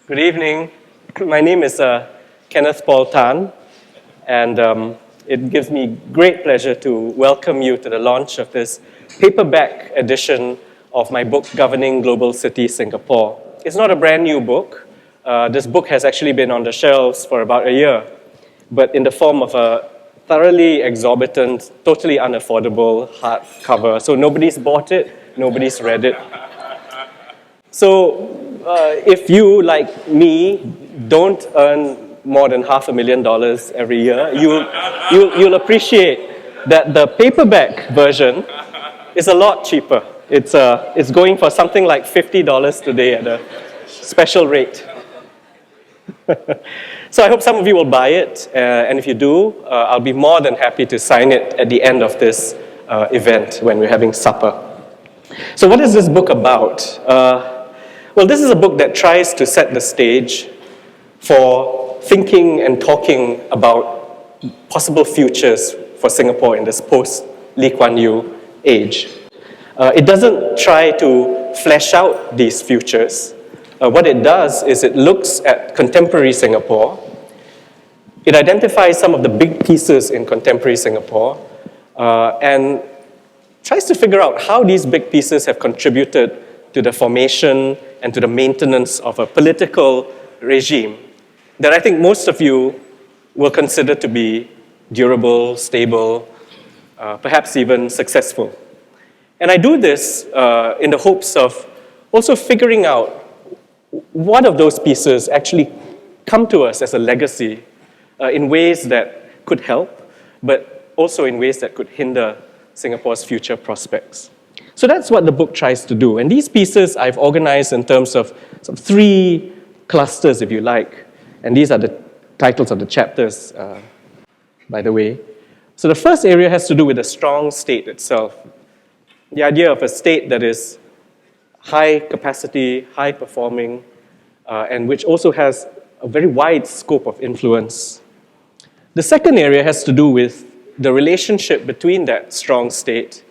Good evening. My name is Kenneth Paul Tan, and it gives me great pleasure to welcome you to the launch of this paperback edition of my book, Governing Global City Singapore. It's not a brand new book. This book has actually been on the shelves for about a year, but in the form of a thoroughly exorbitant, totally unaffordable hardcover. So nobody's bought it, nobody's read it. So if you, like me, don't earn more than $500,000 every year, you'll appreciate that the paperback version is a lot cheaper. It's going for something like $50 today at a special rate. So I hope some of you will buy it, and if you do, I'll be more than happy to sign it at the end of this event when we're having supper. So what is this book about? Well, this is a book that tries to set the stage for thinking and talking about possible futures for Singapore in this post-Lee Kuan Yew age. It doesn't try to flesh out these futures. What it does is it looks at contemporary Singapore. It identifies some of the big pieces in contemporary Singapore and tries to figure out how these big pieces have contributed to the formation and to the maintenance of a political regime that I think most of you will consider to be durable, stable, perhaps even successful. And I do this in the hopes of also figuring out what of those pieces actually come to us as a legacy in ways that could help, but also in ways that could hinder Singapore's future prospects. So that's what the book tries to do. And these pieces I've organized in terms of three clusters, if you like. And these are the titles of the chapters, by the way. So the first area has to do with the strong state itself. The idea of a state that is high capacity, high performing, and which also has a very wide scope of influence. The second area has to do with the relationship between that strong state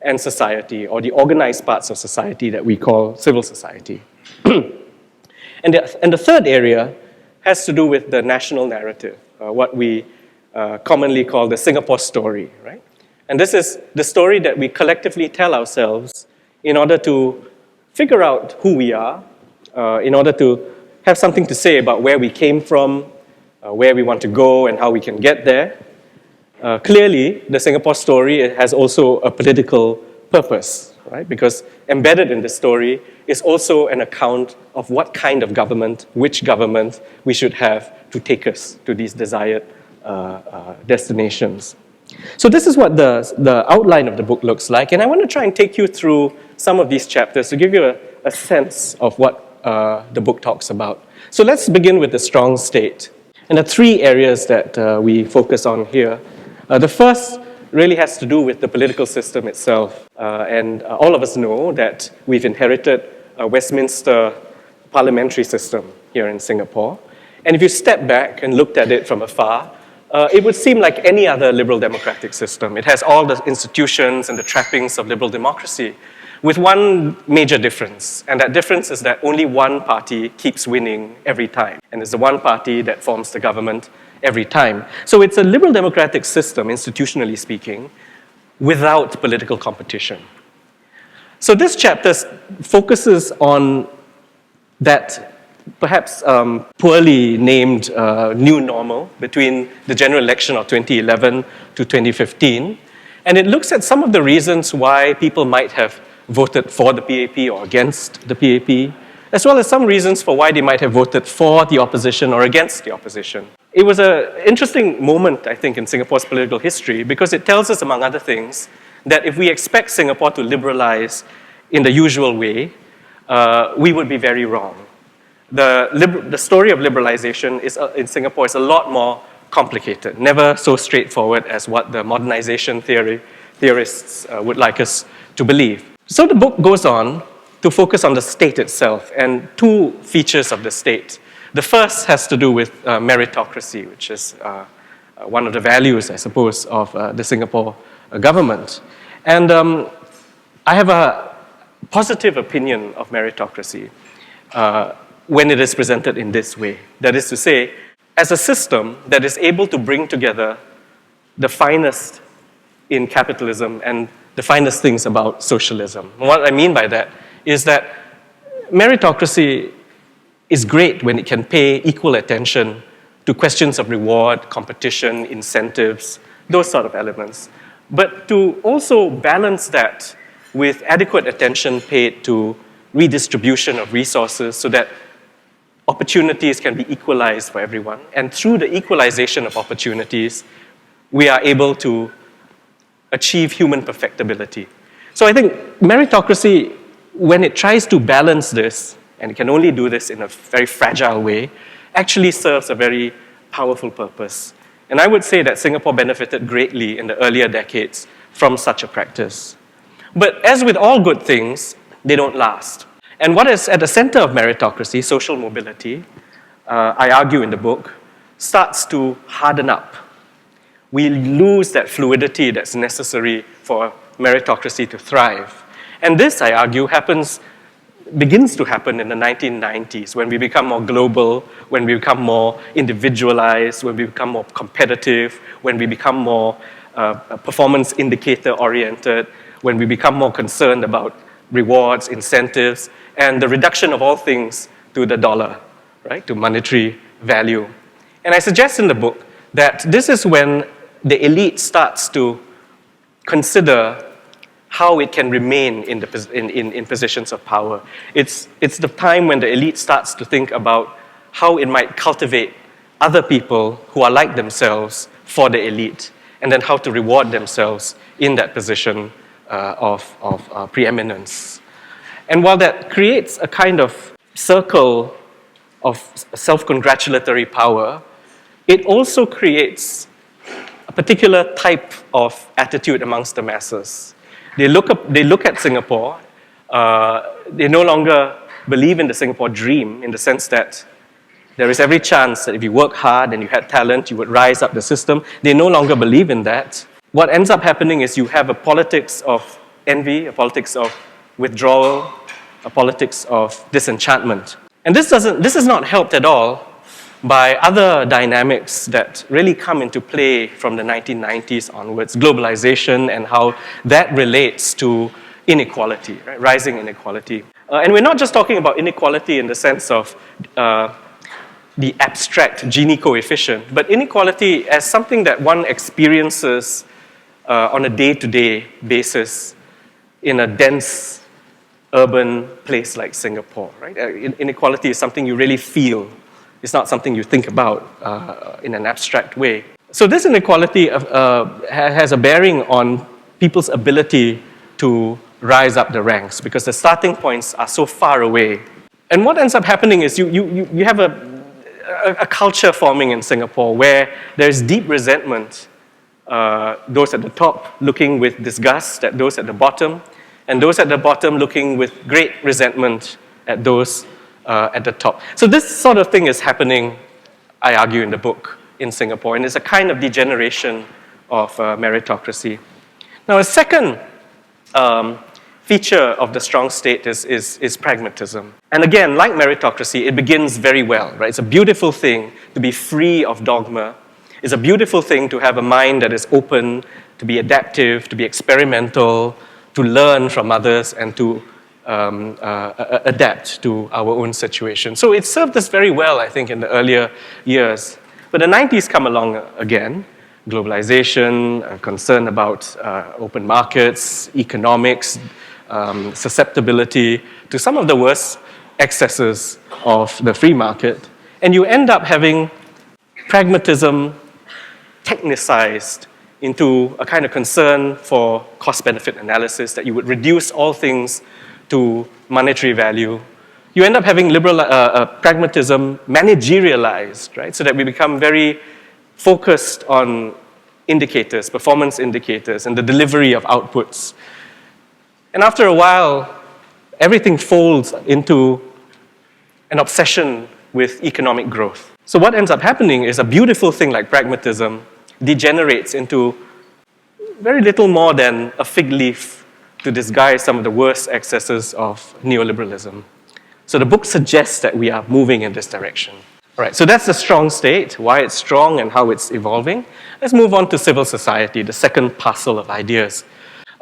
and society, or the organized parts of society that we call civil society. And the third area has to do with the national narrative, what we commonly call the Singapore story, right? And this is the story that we collectively tell ourselves in order to figure out who we are, in order to have something to say about where we came from, where we want to go, and how we can get there. Clearly, the Singapore story has also a political purpose, right? Because embedded in the story is also an account of what kind of government, which government we should have to take us to these desired destinations. So this is what the outline of the book looks like, and I want to try and take you through some of these chapters to give you a sense of what the book talks about. So let's begin with the strong state. And the three areas that we focus on here. The first really has to do with the political system itself. And all of us know that we've inherited a Westminster parliamentary system here in Singapore. And if you step back and looked at it from afar, it would seem like any other liberal democratic system. It has all the institutions and the trappings of liberal democracy, with one major difference. And that difference is that only one party keeps winning every time. And it's the one party that forms the government every time. So it's a liberal democratic system, institutionally speaking, without political competition. So this chapter focuses on that perhaps poorly named new normal between the general election of 2011 to 2015. And it looks at some of the reasons why people might have voted for the PAP or against the PAP, as well as some reasons for why they might have voted for the opposition or against the opposition. It was an interesting moment, I think, in Singapore's political history because it tells us, among other things, that if we expect Singapore to liberalize in the usual way, we would be very wrong. The story of liberalization in Singapore is a lot more complicated, never so straightforward as what the modernization theorists would like us to believe. So the book goes on to focus on the state itself and two features of the state. The first has to do with meritocracy, which is one of the values, I suppose, of the Singapore government. And I have a positive opinion of meritocracy. when it is presented in this way. That is to say, as a system that is able to bring together the finest in capitalism and the finest things about socialism. What I mean by that is that meritocracy is great when it can pay equal attention to questions of reward, competition, incentives, those sort of elements. But to also balance that with adequate attention paid to redistribution of resources so that opportunities can be equalized for everyone. And through the equalization of opportunities, we are able to achieve human perfectibility. So I think meritocracy, when it tries to balance this, and it can only do this in a very fragile way, actually serves a very powerful purpose. And I would say that Singapore benefited greatly in the earlier decades from such a practice. But as with all good things, they don't last. And what is at the center of meritocracy, social mobility, I argue in the book, starts to harden up. We lose that fluidity that's necessary for meritocracy to thrive. And this, I argue, begins to happen in the 1990s when we become more global, when we become more individualized, when we become more competitive, when we become more performance indicator oriented, when we become more concerned about rewards, incentives, and the reduction of all things to the dollar, right, to monetary value. And I suggest in the book that this is when the elite starts to consider how it can remain in positions of power. It's the time when the elite starts to think about how it might cultivate other people who are like themselves for the elite, and then how to reward themselves in that position of preeminence. And while that creates a kind of circle of self-congratulatory power, it also creates a particular type of attitude amongst the masses. They look at Singapore, they no longer believe in the Singapore dream in the sense that there is every chance that if you work hard and you had talent, you would rise up the system. They no longer believe in that. What ends up happening is you have a politics of envy, a politics of withdrawal, a politics of disenchantment. And this is not helped at all by other dynamics that really come into play from the 1990s onwards, globalization and how that relates to inequality, right? Rising inequality. And we're not just talking about inequality in the sense of the abstract Gini coefficient, but inequality as something that one experiences on a day-to-day basis in a dense urban place like Singapore, right? Inequality is something you really feel. It's not something you think about in an abstract way. So this inequality has a bearing on people's ability to rise up the ranks because the starting points are so far away. And what ends up happening is you have a culture forming in Singapore where there's deep resentment, those at the top looking with disgust at those at the bottom, and those at the bottom looking with great resentment at those at the top. So this sort of thing is happening, I argue in the book, in Singapore, and it's a kind of degeneration of meritocracy. Now, a second feature of the strong state is pragmatism. And again, like meritocracy, it begins very well, right? It's a beautiful thing to be free of dogma. It's a beautiful thing to have a mind that is open, to be adaptive, to be experimental, to learn from others, and to adapt to our own situation. So it served us very well, I think, in the earlier years. But the 90s come along again. Globalization, concern about open markets, economics, susceptibility to some of the worst excesses of the free market. And you end up having pragmatism technicized into a kind of concern for cost-benefit analysis, that you would reduce all things to monetary value. You end up having liberal pragmatism managerialized, right? So that we become very focused on indicators, performance indicators, and the delivery of outputs. And after a while, everything folds into an obsession with economic growth. So what ends up happening is a beautiful thing like pragmatism degenerates into very little more than a fig leaf to disguise some of the worst excesses of neoliberalism. So the book suggests that we are moving in this direction. All right, so that's the strong state, why it's strong and how it's evolving. Let's move on to civil society, the second parcel of ideas.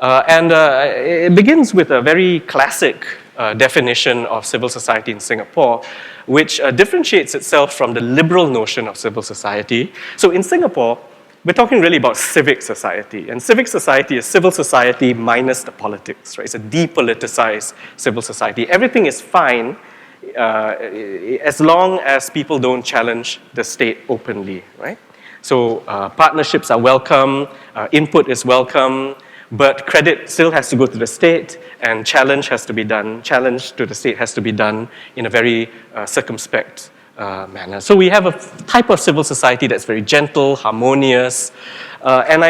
It begins with a very classic definition of civil society in Singapore, which differentiates itself from the liberal notion of civil society. So in Singapore, we're talking really about civic society. And civic society is civil society minus the politics, right? It's a depoliticized civil society. Everything is fine as long as people don't challenge the state openly, right? So partnerships are welcome, input is welcome, but credit still has to go to the state, and challenge to the state has to be done in a very circumspect manner. So we have a type of civil society that's very gentle, harmonious, and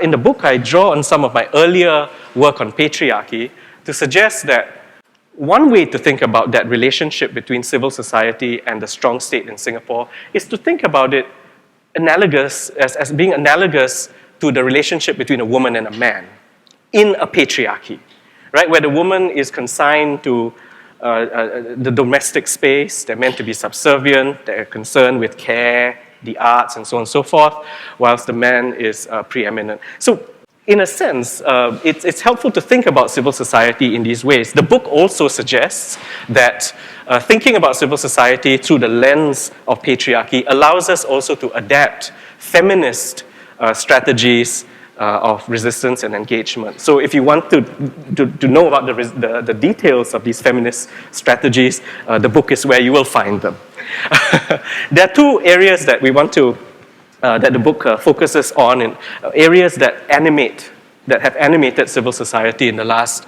in the book I draw on some of my earlier work on patriarchy to suggest that one way to think about that relationship between civil society and the strong state in Singapore is to think about it as being analogous to the relationship between a woman and a man in a patriarchy, right? Where the woman is consigned to the domestic space, they're meant to be subservient, they're concerned with care, the arts, and so on and so forth, whilst the man is preeminent. So in a sense, it's helpful to think about civil society in these ways. The book also suggests that thinking about civil society through the lens of patriarchy allows us also to adapt feminist strategies of resistance and engagement. So if you want to know about the details of these feminist strategies, the book is where you will find them. There are two areas that we want to that the book focuses on, in areas that have animated civil society in the last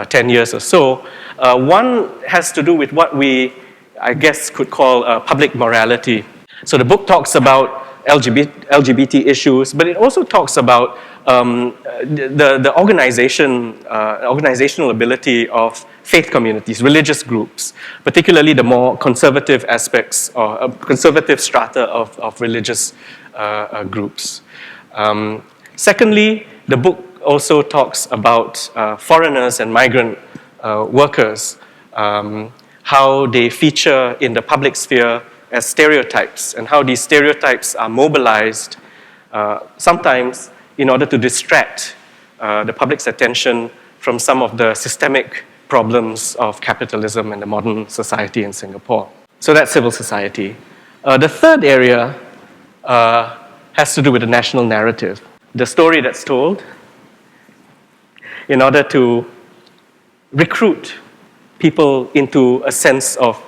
10 years or so. One has to do with what we, I guess, could call public morality. So the book talks about LGBT issues, but it also talks about the organizational ability of faith communities, religious groups, particularly the more conservative aspects or conservative strata of religious groups. Secondly, the book also talks about foreigners and migrant workers, how they feature in the public sphere as stereotypes, and how these stereotypes are mobilized sometimes in order to distract the public's attention from some of the systemic problems of capitalism and the modern society in Singapore. So that's civil society. The third area has to do with the national narrative, the story that's told in order to recruit people into a sense of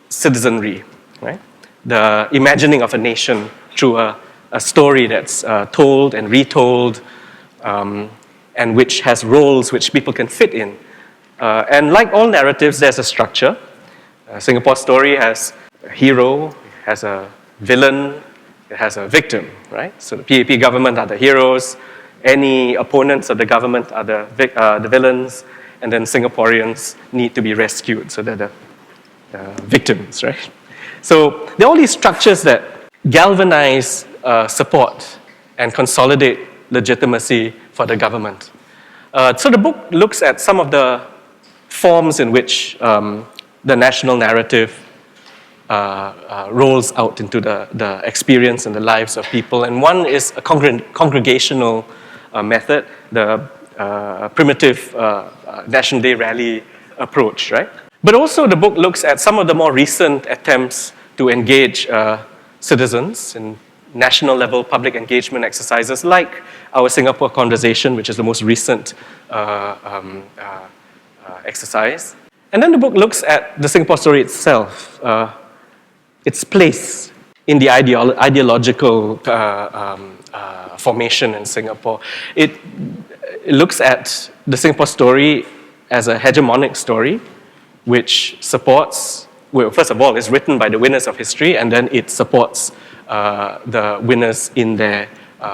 citizenry, right? The imagining of a nation through a story that's told and retold, and which has roles which people can fit in. And like all narratives, there's a structure. Singapore's story has a hero, has a villain, it has a victim, right? So the PAP government are the heroes, any opponents of the government are the villains, and then Singaporeans need to be rescued, so they're the victims, right? So there are all these structures that galvanize support and consolidate legitimacy for the government. So the book looks at some of the forms in which the national narrative rolls out into the experience and the lives of people. And one is a congregational method, the primitive National Day rally approach, right? But also the book looks at some of the more recent attempts to engage citizens in national level public engagement exercises like our Singapore Conversation, which is the most recent exercise. And then the book looks at the Singapore story itself, its place in the ideological formation in Singapore. It looks at the Singapore story as a hegemonic story, which supports, well, first of all, it's written by the winners of history, and then it supports the winners in their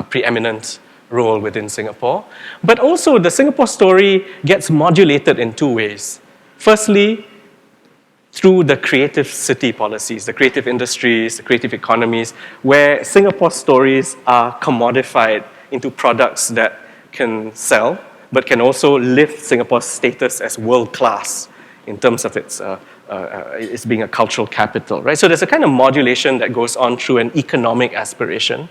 preeminent role within Singapore. But also, the Singapore story gets modulated in two ways. Firstly, through the creative city policies, the creative industries, the creative economies, where Singapore stories are commodified into products that can sell, but can also lift Singapore's status as world-class in terms of its being a cultural capital, right? So there's a kind of modulation that goes on through an economic aspiration.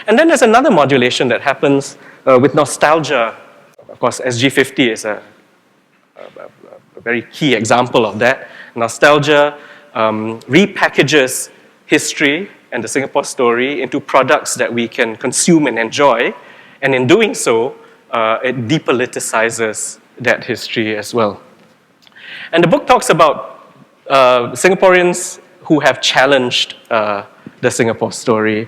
And then there's another modulation that happens with nostalgia. Of course, SG50 is a very key example of that. Nostalgia repackages history and the Singapore story into products that we can consume and enjoy. And in doing so, it depoliticizes that history as well. And the book talks about Singaporeans who have challenged the Singapore story,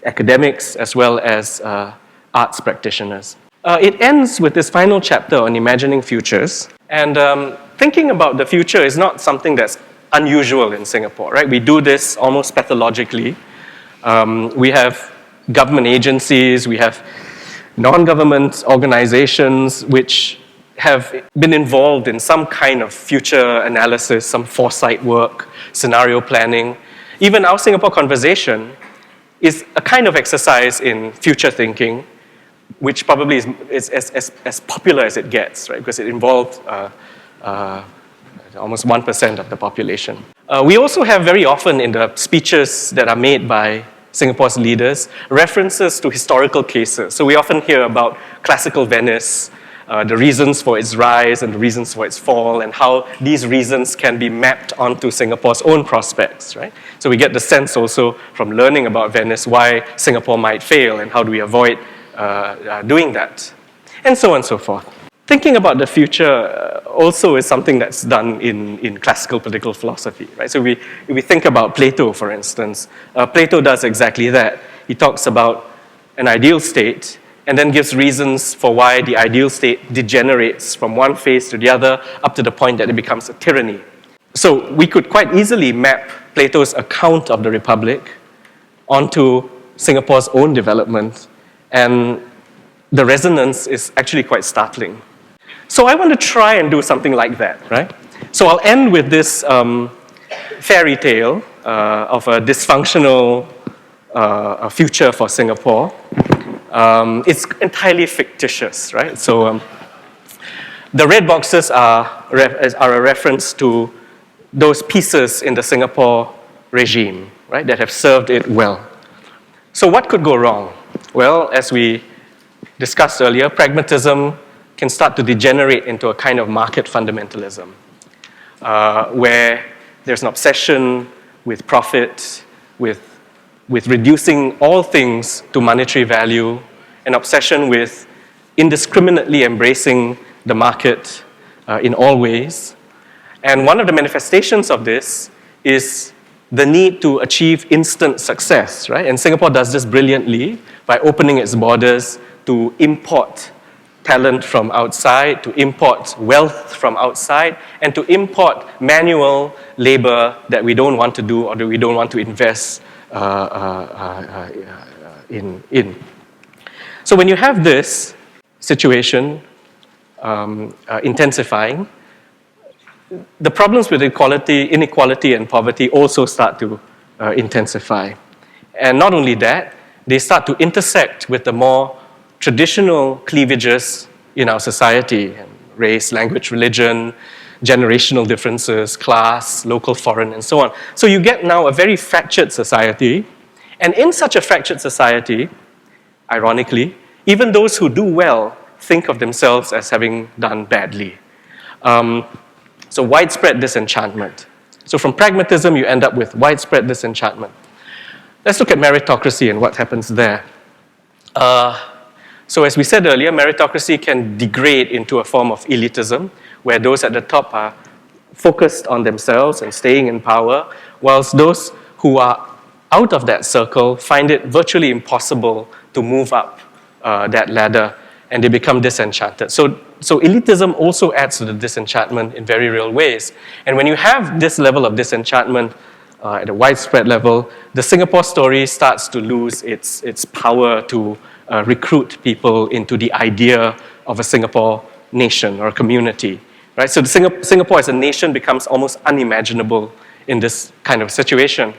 academics as well as arts practitioners. It ends with this final chapter on imagining futures. And thinking about the future is not something that's unusual in Singapore, right? We do this almost pathologically. We have government agencies, we have non-government organizations which have been involved in some kind of future analysis, some foresight work, scenario planning. Even our Singapore Conversation is a kind of exercise in future thinking, which probably is as popular as it gets, right? Because it involved almost 1% of the population. We also have very often in the speeches that are made by Singapore's leaders references to historical cases. So we often hear about classical Venice, the reasons for its rise and the reasons for its fall, and how these reasons can be mapped onto Singapore's own prospects, right? So we get the sense also from learning about Venice why Singapore might fail and how do we avoid doing that, and so on and so forth. Thinking about the future also is something that's done in classical political philosophy, right? So we think about Plato, for instance. Plato does exactly that. He talks about an ideal state and then gives reasons for why the ideal state degenerates from one phase to the other up to the point that it becomes a tyranny. So we could quite easily map Plato's account of the Republic onto Singapore's own development, and the resonance is actually quite startling. So I want to try and do something like that, right? So I'll end with this fairy tale of a dysfunctional future for Singapore. It's entirely fictitious, right? So the red boxes are a reference to those pieces in the Singapore regime, right, that have served it well. So what could go wrong? Well, as we discussed earlier, pragmatism can start to degenerate into a kind of market fundamentalism, where there's an obsession with profit, with reducing all things to monetary value, an obsession with indiscriminately embracing the market in all ways. And one of the manifestations of this is the need to achieve instant success, right? And Singapore does this brilliantly by opening its borders to import talent from outside, to import wealth from outside, and to import manual labor that we don't want to do or that we don't want to invest in. So when you have this situation intensifying, the problems with inequality and poverty also start to intensify. And not only that, they start to intersect with the more traditional cleavages in our society, race, language, religion, generational differences, class, local, foreign, and so on. So you get now a very fractured society, and in such a fractured society, ironically, even those who do well think of themselves as having done badly. So widespread disenchantment. So from pragmatism, you end up with widespread disenchantment. Let's look at meritocracy and what happens there. So as we said earlier, meritocracy can degrade into a form of elitism, where those at the top are focused on themselves and staying in power, whilst those who are out of that circle find it virtually impossible to move up that ladder, and they become disenchanted. So elitism also adds to the disenchantment in very real ways. And when you have this level of disenchantment at a widespread level, the Singapore story starts to lose its power to recruit people into the idea of a Singapore nation or a community, right? So Singapore as a nation becomes almost unimaginable in this kind of situation,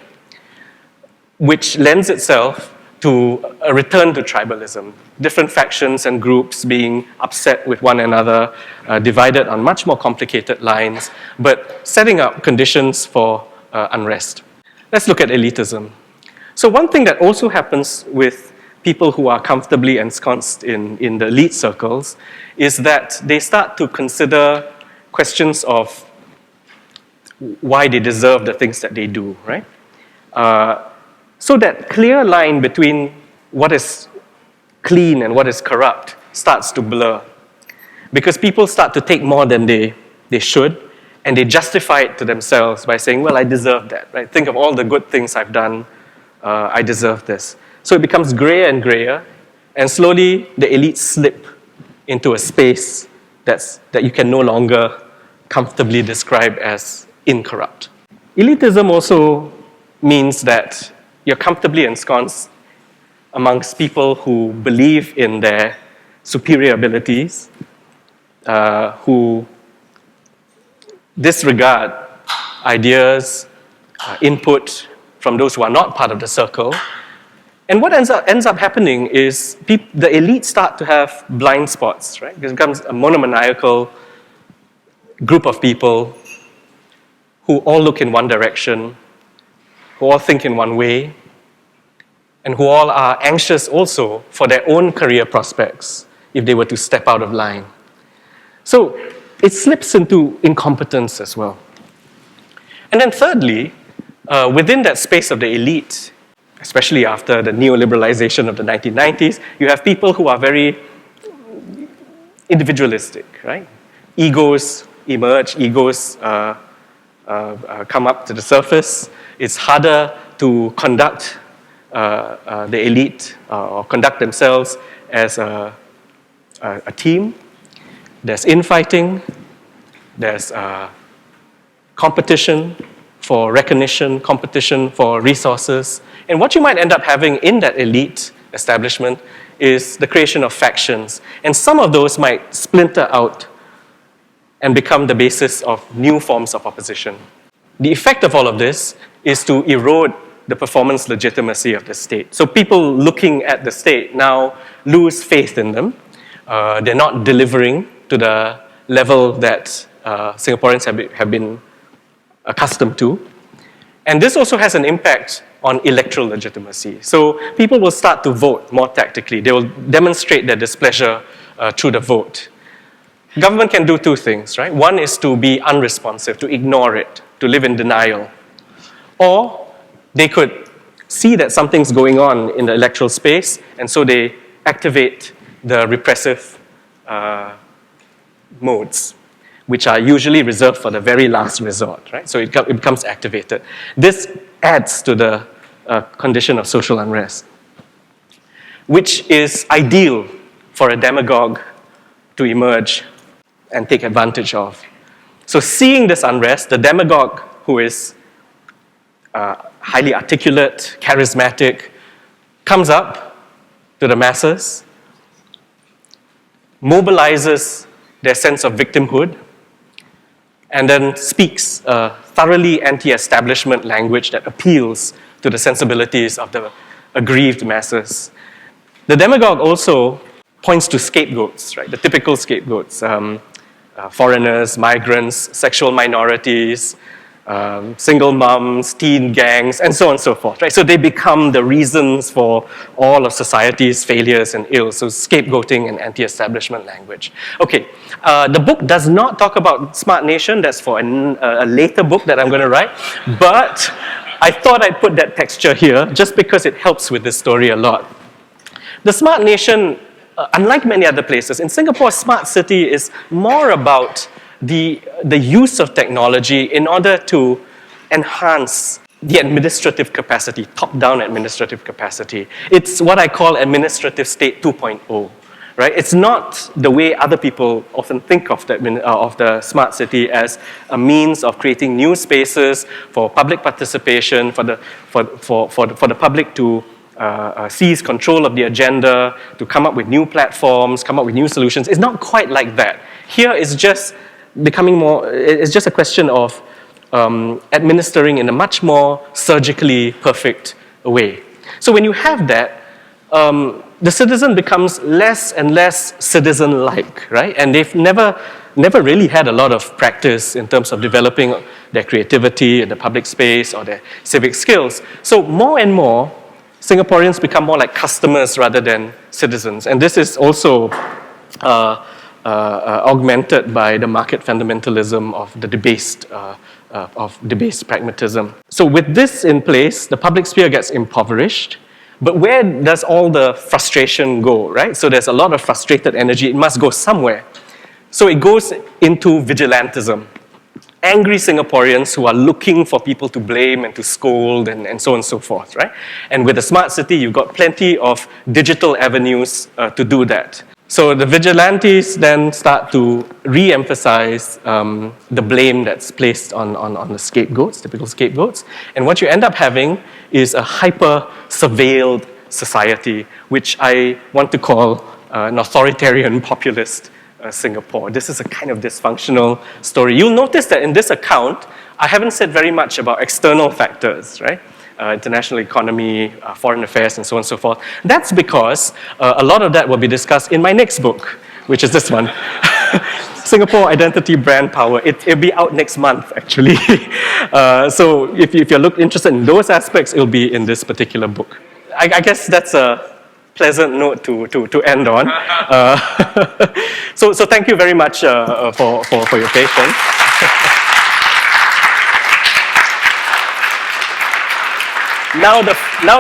which lends itself to a return to tribalism. Different factions and groups being upset with one another, divided on much more complicated lines, but setting up conditions for unrest. Let's look at elitism. So one thing that also happens with people who are comfortably ensconced in the elite circles is that they start to consider questions of why they deserve the things that they do, right? So that clear line between what is clean and what is corrupt starts to blur. Because people start to take more than they should, and they justify it to themselves by saying, well, I deserve that, right? Think of all the good things I've done, I deserve this. So it becomes grayer and grayer, and slowly the elites slip into a space that you can no longer comfortably describe as incorrupt. Elitism also means that you're comfortably ensconced amongst people who believe in their superior abilities, who disregard ideas, input from those who are not part of the circle. And what ends up happening is the elite start to have blind spots, right? It becomes a monomaniacal group of people who all look in one direction, who all think in one way, and who all are anxious also for their own career prospects if they were to step out of line. So it slips into incompetence as well. And then thirdly, within that space of the elite, especially after the neoliberalization of the 1990s, you have people who are very individualistic, right? Egos emerge, egos come up to the surface. It's harder to conduct the elite or conduct themselves as a team. There's infighting, there's competition for recognition, competition for resources. And what you might end up having in that elite establishment is the creation of factions. And some of those might splinter out and become the basis of new forms of opposition. The effect of all of this is to erode the performance legitimacy of the state. So people looking at the state now lose faith in them. They're not delivering to the level that Singaporeans have been accustomed to. And this also has an impact on electoral legitimacy. So people will start to vote more tactically. They will demonstrate their displeasure through the vote. Government can do two things, right? One is to be unresponsive, to ignore it, to live in denial. Or they could see that something's going on in the electoral space, and so they activate the repressive modes, which are usually reserved for the very last resort, right? So it becomes activated. This adds to the condition of social unrest, which is ideal for a demagogue to emerge and take advantage of. So seeing this unrest, the demagogue who is highly articulate, charismatic, comes up to the masses, mobilizes their sense of victimhood, and then speaks a thoroughly anti-establishment language that appeals to the sensibilities of the aggrieved masses. The demagogue also points to scapegoats, right? The typical scapegoats, foreigners, migrants, sexual minorities, single moms, teen gangs, and so on and so forth, right? So they become the reasons for all of society's failures and ills, so scapegoating and anti-establishment language. Okay, the book does not talk about Smart Nation. That's for a later book that I'm going to write, but I thought I'd put that texture here just because it helps with this story a lot. The Smart Nation, unlike many other places, in Singapore, Smart City is more about the use of technology in order to enhance the administrative capacity, top-down administrative capacity. It's what I call administrative state 2.0, right? It's not the way other people often think of the smart city as a means of creating new spaces for public participation, for the public to seize control of the agenda, to come up with new platforms, come up with new solutions. It's not quite like that. Here it's just becoming more, it's just a question of administering in a much more surgically perfect way. So when you have that, the citizen becomes less and less citizen-like, right? And they've never really had a lot of practice in terms of developing their creativity in the public space or their civic skills. So more and more, Singaporeans become more like customers rather than citizens. And this is also augmented by the market fundamentalism of the debased pragmatism. So with this in place, the public sphere gets impoverished. But where does all the frustration go, right? So there's a lot of frustrated energy. It must go somewhere. So it goes into vigilantism. Angry Singaporeans who are looking for people to blame and to scold and so on and so forth, right? And with a smart city, you've got plenty of digital avenues to do that. So the vigilantes then start to re-emphasize the blame that's placed on the scapegoats, typical scapegoats. And what you end up having is a hyper-surveilled society, which I want to call an authoritarian populist Singapore. This is a kind of dysfunctional story. You'll notice that in this account, I haven't said very much about external factors, right? International economy, foreign affairs, and so on and so forth. That's because a lot of that will be discussed in my next book, which is this one. Singapore Identity, Brand Power. It'll be out next month, actually. So if you're interested in those aspects, it'll be in this particular book. I guess that's a pleasant note to end on. So thank you very much for your patience. Now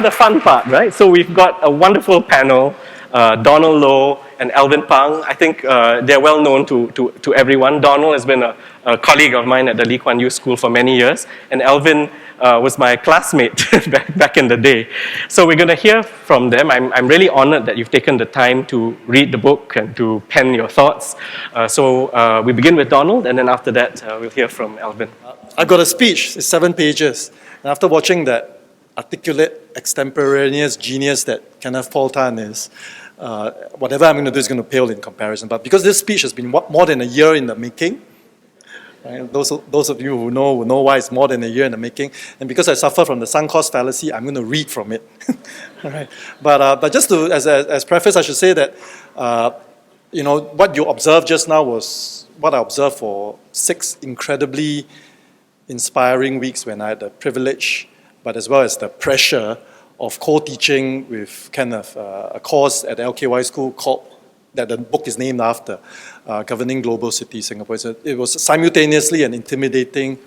the fun part, right? So we've got a wonderful panel, Donald Low and Alvin Pang. I think they're well known to everyone. Donald has been a colleague of mine at the Lee Kuan Yew School for many years, and Alvin was my classmate back in the day. So we're going to hear from them. I'm really honored that you've taken the time to read the book and to pen your thoughts. So we begin with Donald, and then after that, we'll hear from Alvin. I've got a speech. It's 7 pages. And after watching that articulate, extemporaneous genius that Kenneth Paul Tan is, whatever I'm going to do is going to pale in comparison. But because this speech has been more than a year in the making, right? Those of you who know will know why it's more than a year in the making. And because I suffer from the sunk cost fallacy, I'm going to read from it. All right. But just to, as preface, I should say that what you observed just now was what I observed for 6 incredibly inspiring weeks when I had the privilege, but as well as the pressure of co-teaching with Kenneth, a course at the LKY school that the book is named after, Governing Global Cities Singapore. So it was simultaneously an intimidating,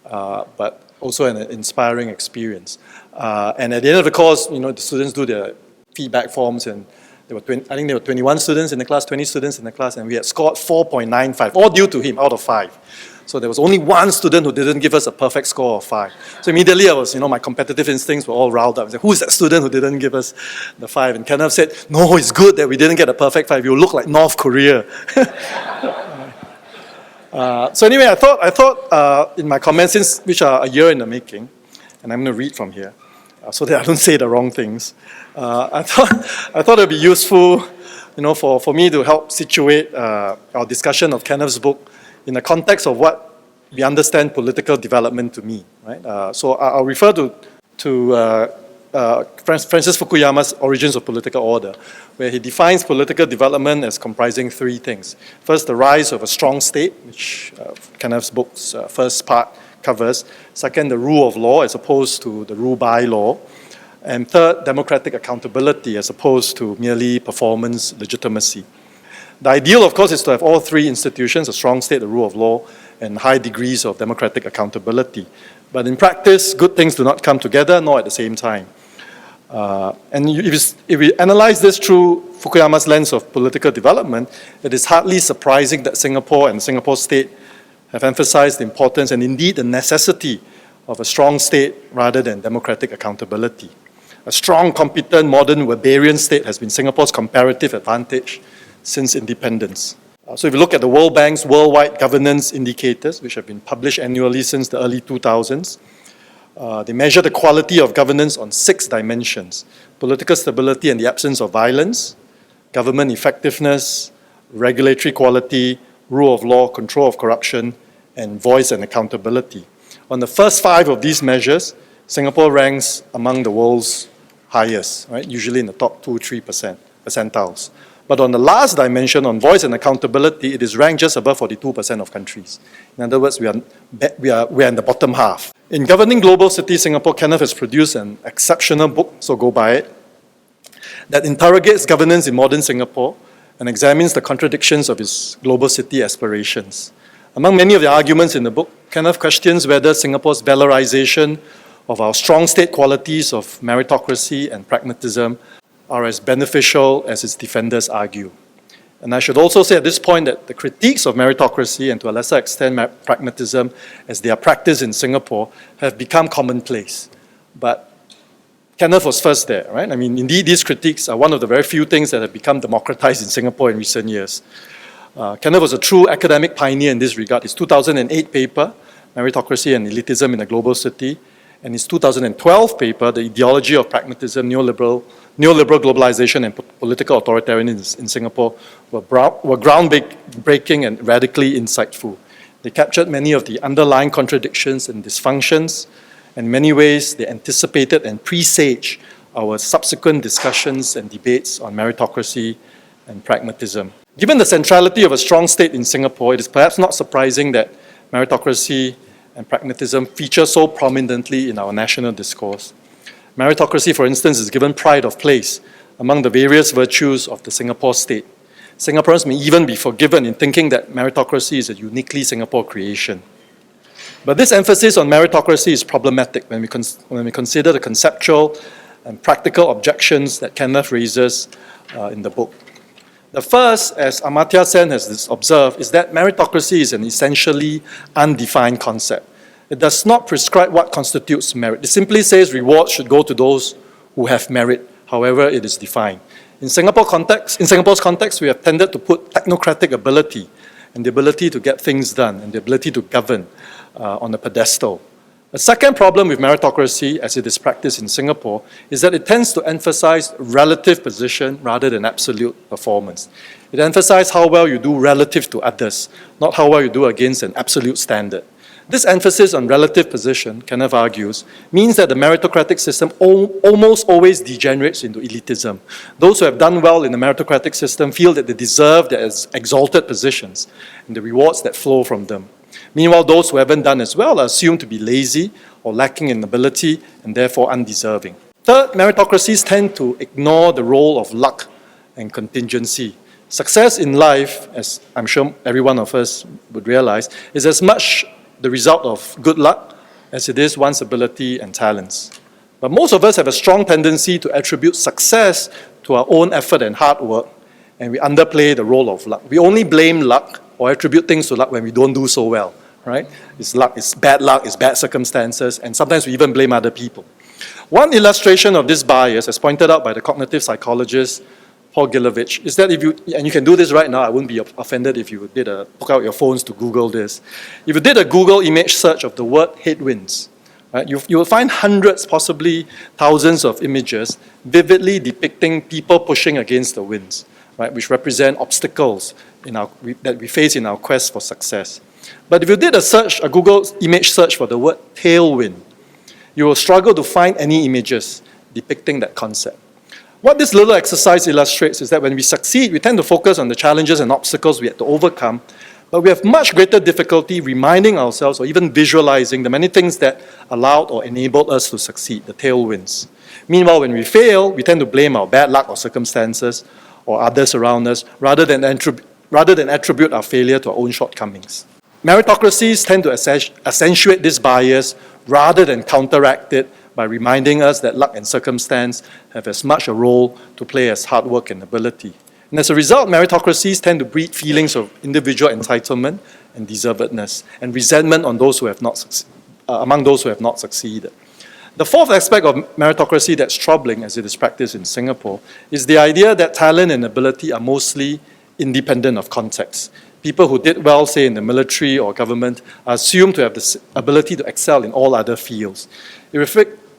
but also an inspiring experience. And at the end of the course, the students do their feedback forms, and I think there were 21 students in the class, 20 students in the class, and we had scored 4.95, all due to him out of 5. So there was only one student who didn't give us a perfect score of 5. So immediately I was, my competitive instincts were all riled up. I said, who's that student who didn't give us the 5? And Kenneth said, no, it's good that we didn't get a perfect 5. You look like North Korea. So anyway, I thought in my comments, which are a year in the making, and I'm going to read from here, so that I don't say the wrong things. I thought it would be useful, for me to help situate our discussion of Kenneth's book in the context of what we understand political development to mean, right? So I'll refer to Francis Fukuyama's Origins of Political Order, where he defines political development as comprising 3 things. First, the rise of a strong state, which Kenneth's book's first part covers. Second, the rule of law as opposed to the rule by law. And third, democratic accountability as opposed to merely performance legitimacy. The ideal, of course, is to have all 3 institutions, a strong state, the rule of law, and high degrees of democratic accountability. But in practice, good things do not come together, nor at the same time. And if we analyze this through Fukuyama's lens of political development, it is hardly surprising that Singapore and Singapore's state have emphasized the importance and indeed the necessity of a strong state rather than democratic accountability. A strong, competent, modern, Weberian state has been Singapore's comparative advantage since independence. So if you look at the World Bank's worldwide governance indicators, which have been published annually since the early 2000s, they measure the quality of governance on 6 dimensions: political stability and the absence of violence, government effectiveness, regulatory quality, rule of law, control of corruption, and voice and accountability. On the first 5 of these measures, Singapore ranks among the world's highest, right? Usually in the top 2-3% percentiles. But on the last dimension, on voice and accountability, it is ranked just above 42% of countries. In other words, we are in the bottom half. In Governing Global Cities Singapore, Kenneth has produced an exceptional book, so go buy it, that interrogates governance in modern Singapore and examines the contradictions of its global city aspirations. Among many of the arguments in the book, Kenneth questions whether Singapore's valorization of our strong state qualities of meritocracy and pragmatism are as beneficial as its defenders argue. And I should also say at this point that the critiques of meritocracy and to a lesser extent pragmatism as they are practiced in Singapore have become commonplace. But Kenneth was first there, right? I mean, indeed, these critiques are one of the very few things that have become democratized in Singapore in recent years. Kenneth was a true academic pioneer in this regard. His 2008 paper, Meritocracy and Elitism in a Global City, and his 2012 paper, The Ideology of Pragmatism, Neoliberal Globalization and Political Authoritarianism in Singapore, were groundbreaking and radically insightful. They captured many of the underlying contradictions and dysfunctions. In many ways, they anticipated and presaged our subsequent discussions and debates on meritocracy and pragmatism. Given the centrality of a strong state in Singapore, it is perhaps not surprising that meritocracy and pragmatism feature so prominently in our national discourse. Meritocracy, for instance, is given pride of place among the various virtues of the Singapore state. Singaporeans may even be forgiven in thinking that meritocracy is a uniquely Singapore creation. But this emphasis on meritocracy is problematic when we consider the conceptual and practical objections that Kenneth raises in the book. The first, as Amartya Sen has observed, is that meritocracy is an essentially undefined concept. It does not prescribe what constitutes merit. It simply says rewards should go to those who have merit, however it is defined. In Singapore's context, we have tended to put technocratic ability and the ability to get things done and the ability to govern on a pedestal. A second problem with meritocracy, as it is practiced in Singapore, is that it tends to emphasize relative position rather than absolute performance. It emphasizes how well you do relative to others, not how well you do against an absolute standard. This emphasis on relative position, Kenneth argues, means that the meritocratic system almost always degenerates into elitism. Those who have done well in the meritocratic system feel that they deserve their exalted positions and the rewards that flow from them. Meanwhile, those who haven't done as well are assumed to be lazy or lacking in ability and therefore undeserving. Third, meritocracies tend to ignore the role of luck and contingency. Success in life, as I'm sure every one of us would realize, is as much the result of good luck as it is one's ability and talents. But most of us have a strong tendency to attribute success to our own effort and hard work, and we underplay the role of luck. We only blame luck or attribute things to luck when we don't do so well, right? It's luck, it's bad circumstances, and sometimes we even blame other people. One illustration of this bias, as pointed out by the cognitive psychologist Paul Gilovich, is that and you can do this right now, I wouldn't be offended if you took out your phones to Google this. If you did a Google image search of the word headwinds, right, you will find hundreds, possibly thousands of images vividly depicting people pushing against the winds, right, which represent obstacles that we face in our quest for success. But if you did a Google image search for the word tailwind, you will struggle to find any images depicting that concept. What this little exercise illustrates is that when we succeed, we tend to focus on the challenges and obstacles we had to overcome, but we have much greater difficulty reminding ourselves or even visualizing the many things that allowed or enabled us to succeed, the tailwinds. Meanwhile, when we fail, we tend to blame our bad luck or circumstances or others around us rather than attribute our failure to our own shortcomings. Meritocracies tend to accentuate this bias rather than counteract it by reminding us that luck and circumstance have as much a role to play as hard work and ability. And as a result, meritocracies tend to breed feelings of individual entitlement and deservedness and resentment on those who have among those who have not succeeded. The fourth aspect of meritocracy that's troubling as it is practiced in Singapore is the idea that talent and ability are mostly independent of context. People who did well, say in the military or government, are assumed to have the ability to excel in all other fields.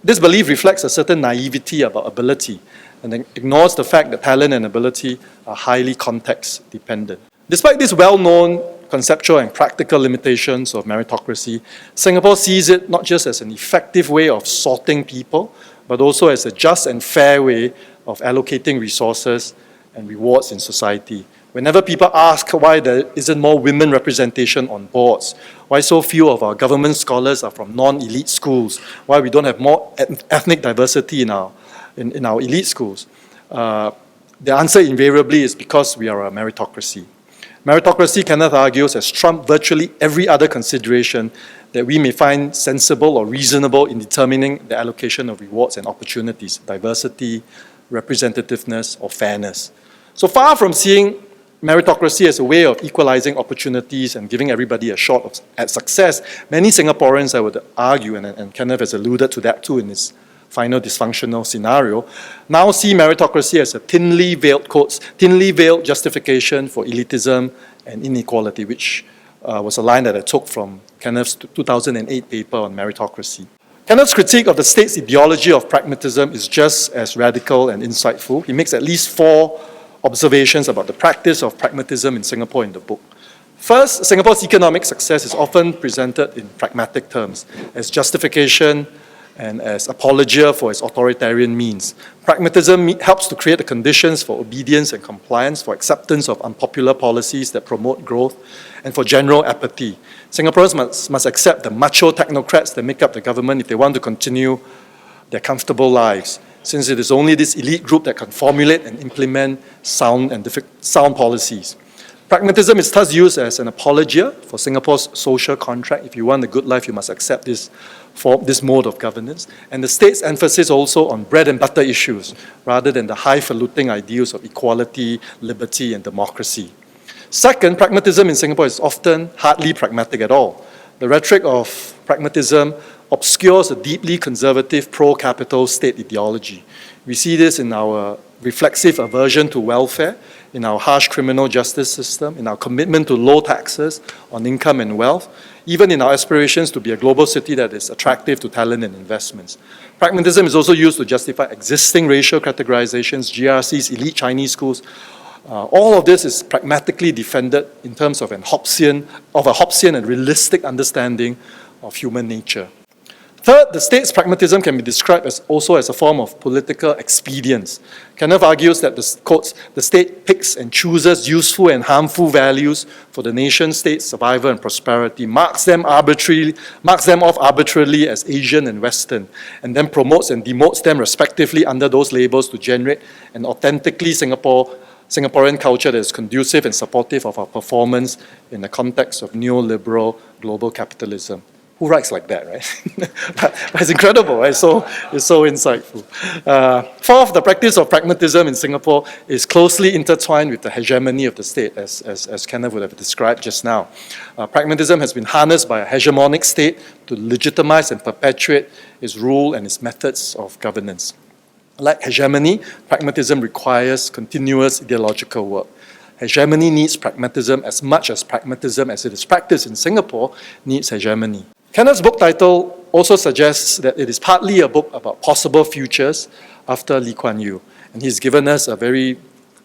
This belief reflects a certain naivety about ability and ignores the fact that talent and ability are highly context dependent. Despite these well-known conceptual and practical limitations of meritocracy, Singapore sees it not just as an effective way of sorting people, but also as a just and fair way of allocating resources and rewards in society. Whenever people ask why there isn't more women representation on boards, why so few of our government scholars are from non-elite schools, why we don't have more ethnic diversity in our elite schools, the answer invariably is because we are a meritocracy. Meritocracy, Kenneth argues, has trumped virtually every other consideration that we may find sensible or reasonable in determining the allocation of rewards and opportunities, diversity, representativeness, or fairness. So far from seeing meritocracy as a way of equalizing opportunities and giving everybody a shot at success, many Singaporeans, I would argue, and Kenneth has alluded to that too in his final dysfunctional scenario, now see meritocracy as a thinly veiled justification for elitism and inequality, which was a line that I took from Kenneth's 2008 paper on meritocracy. Kenneth's critique of the state's ideology of pragmatism is just as radical and insightful. He makes at least 4 observations about the practice of pragmatism in Singapore in the book. First, Singapore's economic success is often presented in pragmatic terms, as justification and as apologia for its authoritarian means. Pragmatism helps to create the conditions for obedience and compliance, for acceptance of unpopular policies that promote growth, and for general apathy. Singaporeans must accept the macho technocrats that make up the government if they want to continue their comfortable lives, since it is only this elite group that can formulate and implement sound policies. Pragmatism is thus used as an apologia for Singapore's social contract. If you want a good life, you must accept this mode of governance. And the state's emphasis also on bread and butter issues, rather than the highfalutin ideals of equality, liberty, and democracy. Second, pragmatism in Singapore is often hardly pragmatic at all. The rhetoric of pragmatism obscures a deeply conservative pro-capital state ideology. We see this in our reflexive aversion to welfare, in our harsh criminal justice system, in our commitment to low taxes on income and wealth, even in our aspirations to be a global city that is attractive to talent and investments. Pragmatism is also used to justify existing racial categorizations, GRCs, elite Chinese schools. All of this is pragmatically defended in terms of a Hobbesian and realistic understanding of human nature. Third, the state's pragmatism can be described also as a form of political expedience. Kenneth argues that the state picks and chooses useful and harmful values for the nation-state's survival and prosperity, marks them off arbitrarily as Asian and Western, and then promotes and demotes them respectively under those labels to generate an authentically Singaporean culture that is conducive and supportive of our performance in the context of neoliberal global capitalism. Who writes like that, right? But it's incredible, right? It's so insightful. Fourth, the practice of pragmatism in Singapore is closely intertwined with the hegemony of the state, as Kenneth would have described just now. Pragmatism has been harnessed by a hegemonic state to legitimize and perpetuate its rule and its methods of governance. Like hegemony, pragmatism requires continuous ideological work. Hegemony needs pragmatism as much as pragmatism, as it is practiced in Singapore, needs hegemony. Kenneth's book title also suggests that it is partly a book about possible futures after Lee Kuan Yew. And he's given us a very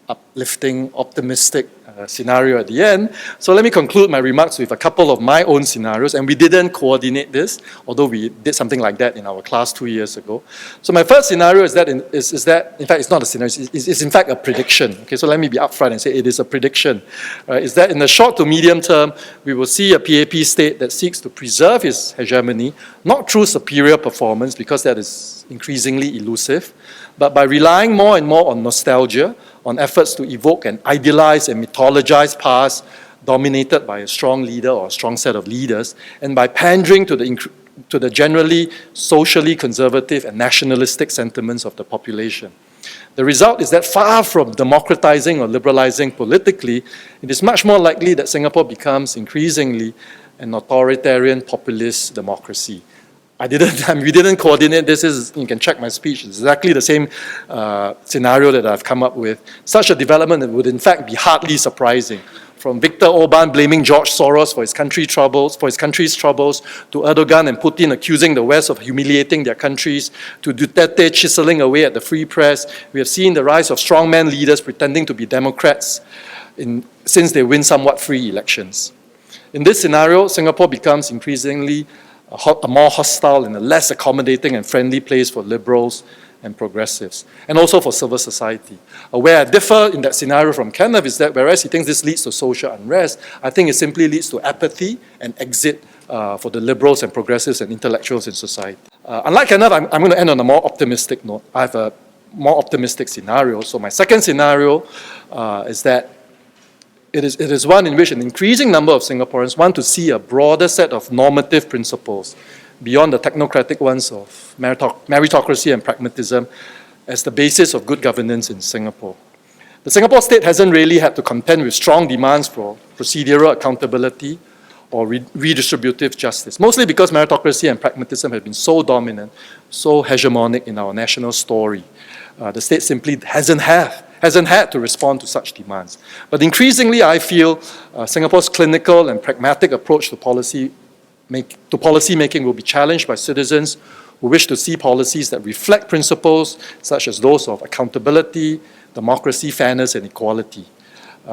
uplifting, optimistic scenario at the end. So let me conclude my remarks with a couple of my own scenarios. And we didn't coordinate this, although we did something like that in our class 2 years ago. So my first scenario is that, in fact, it's not a scenario, it's in fact a prediction. Okay, so let me be upfront and say it is a prediction. Is that in the short to medium term, we will see a PAP state that seeks to preserve its hegemony, not through superior performance, because that is increasingly elusive, but by relying more and more on nostalgia, on efforts to evoke an idealized and mythologized past dominated by a strong leader or a strong set of leaders, and by pandering to the generally socially conservative and nationalistic sentiments of the population. The result is that far from democratizing or liberalizing politically, it is much more likely that Singapore becomes increasingly an authoritarian populist democracy. We didn't coordinate this. You can check my speech. It's exactly the same scenario that I've come up with. Such a development would in fact be hardly surprising. From Viktor Orban blaming George Soros for his country's troubles, to Erdogan and Putin accusing the West of humiliating their countries, to Duterte chiseling away at the free press, we have seen the rise of strongman leaders pretending to be Democrats since they win somewhat free elections. In this scenario, Singapore becomes increasingly a more hostile and a less accommodating and friendly place for liberals and progressives, and also for civil society. Where I differ in that scenario from Kenneth is that whereas he thinks this leads to social unrest, I think it simply leads to apathy and exit for the liberals and progressives and intellectuals in society. Unlike Kenneth, I'm going to end on a more optimistic note. I have a more optimistic scenario. So my second scenario is that it is one in which an increasing number of Singaporeans want to see a broader set of normative principles beyond the technocratic ones of meritocracy and pragmatism as the basis of good governance in Singapore. The Singapore state hasn't really had to contend with strong demands for procedural accountability or redistributive justice, mostly because meritocracy and pragmatism have been so dominant, so hegemonic in our national story. The state simply hasn't had to respond to such demands. But increasingly, I feel Singapore's clinical and pragmatic approach to policy making will be challenged by citizens who wish to see policies that reflect principles such as those of accountability, democracy, fairness, and equality.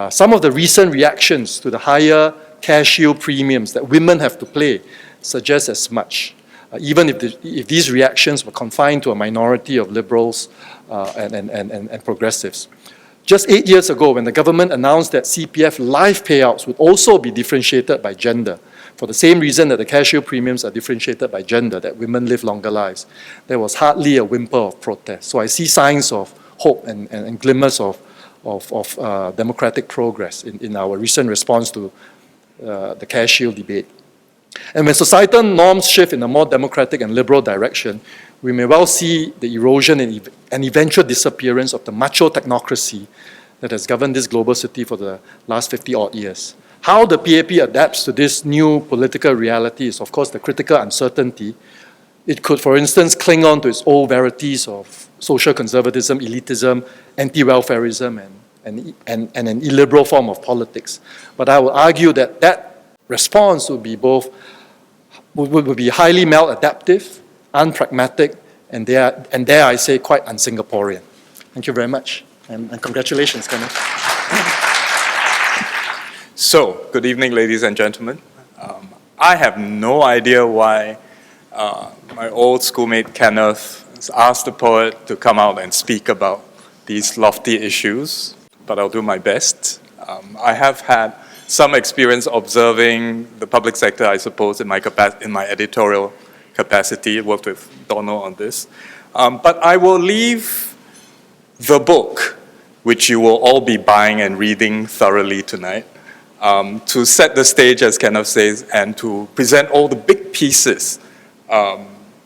Some of the recent reactions to the higher cash yield premiums that women have to pay suggest as much, even if these reactions were confined to a minority of liberals and progressives. Just 8 years ago, when the government announced that CPF life payouts would also be differentiated by gender, for the same reason that the cash yield premiums are differentiated by gender, that women live longer lives, there was hardly a whimper of protest. So I see signs of hope and glimmers of democratic progress in our recent response to the cash yield debate. And when societal norms shift in a more democratic and liberal direction, we may well see the erosion and eventual disappearance of the macho technocracy that has governed this global city for the last 50-odd years. How the PAP adapts to this new political reality is, of course, the critical uncertainty. It could, for instance, cling on to its old varieties of social conservatism, elitism, anti-welfarism, and an illiberal form of politics. But I will argue that that response would be highly maladaptive, unpragmatic, and dare I say, quite un-Singaporean. Thank you very much, and congratulations, Kenneth. So, good evening, ladies and gentlemen. I have no idea why my old schoolmate Kenneth has asked the poet to come out and speak about these lofty issues, but I'll do my best. I have had some experience observing the public sector, I suppose, in my editorial capacity. I worked with Donald on this. But I will leave the book, which you will all be buying and reading thoroughly tonight, to set the stage, as Kenneth says, and to present all the big pieces.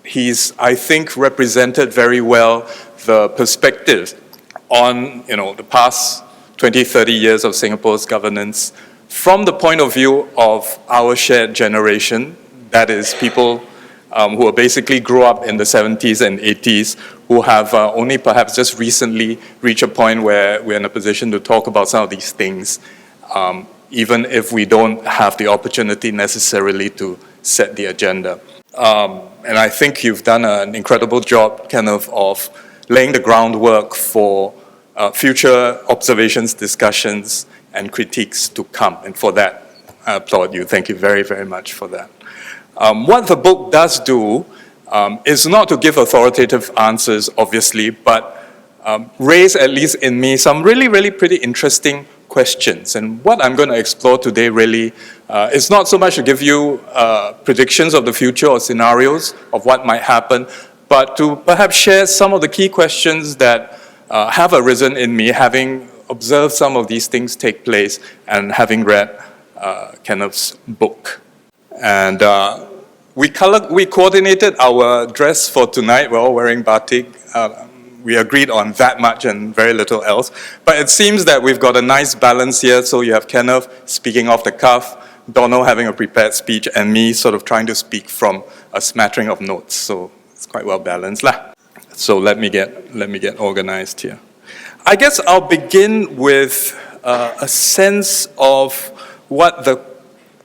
He's, I think, represented very well the perspective on the past 20, 30 years of Singapore's governance from the point of view of our shared generation, that is people who basically grew up in the 70s and 80s, who have only perhaps just recently reached a point where we're in a position to talk about some of these things, even if we don't have the opportunity necessarily to set the agenda. And I think you've done an incredible job, Kenneth, of laying the groundwork for future observations, discussions, and critiques to come. And for that, I applaud you. Thank you very, very much for that. What the book does do is not to give authoritative answers, obviously, but raise, at least in me, some really, really pretty interesting questions. And what I'm going to explore today really is not so much to give you predictions of the future or scenarios of what might happen, but to perhaps share some of the key questions that have arisen in me, having observed some of these things take place and having read Kenneth's book. And we coordinated our dress for tonight. We're all wearing batik. We agreed on that much and very little else. But it seems that we've got a nice balance here. So you have Kenneth speaking off the cuff, Donald having a prepared speech, and me sort of trying to speak from a smattering of notes. So it's quite well balanced lah. So let me get organized here. I guess I'll begin with a sense of what the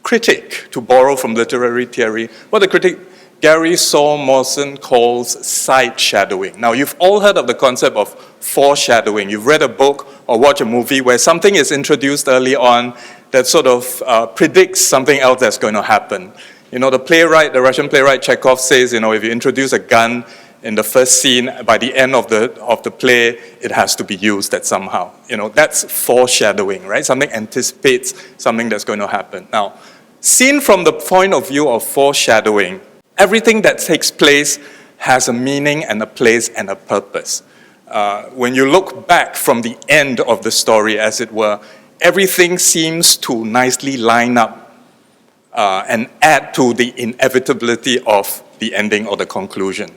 critic, to borrow from literary theory, what the critic Gary Saul Mawson calls side shadowing. Now, you've all heard of the concept of foreshadowing. You've read a book or watched a movie where something is introduced early on that sort of predicts something else that's going to happen. You know, the Russian playwright Chekhov says, you know, if you introduce a gun in the first scene, by the end of the play, it has to be used that somehow. You know, that's foreshadowing, right? Something anticipates something that's going to happen. Now, seen from the point of view of foreshadowing, everything that takes place has a meaning and a place and a purpose. When you look back from the end of the story, as it were, everything seems to nicely line up and add to the inevitability of the ending or the conclusion.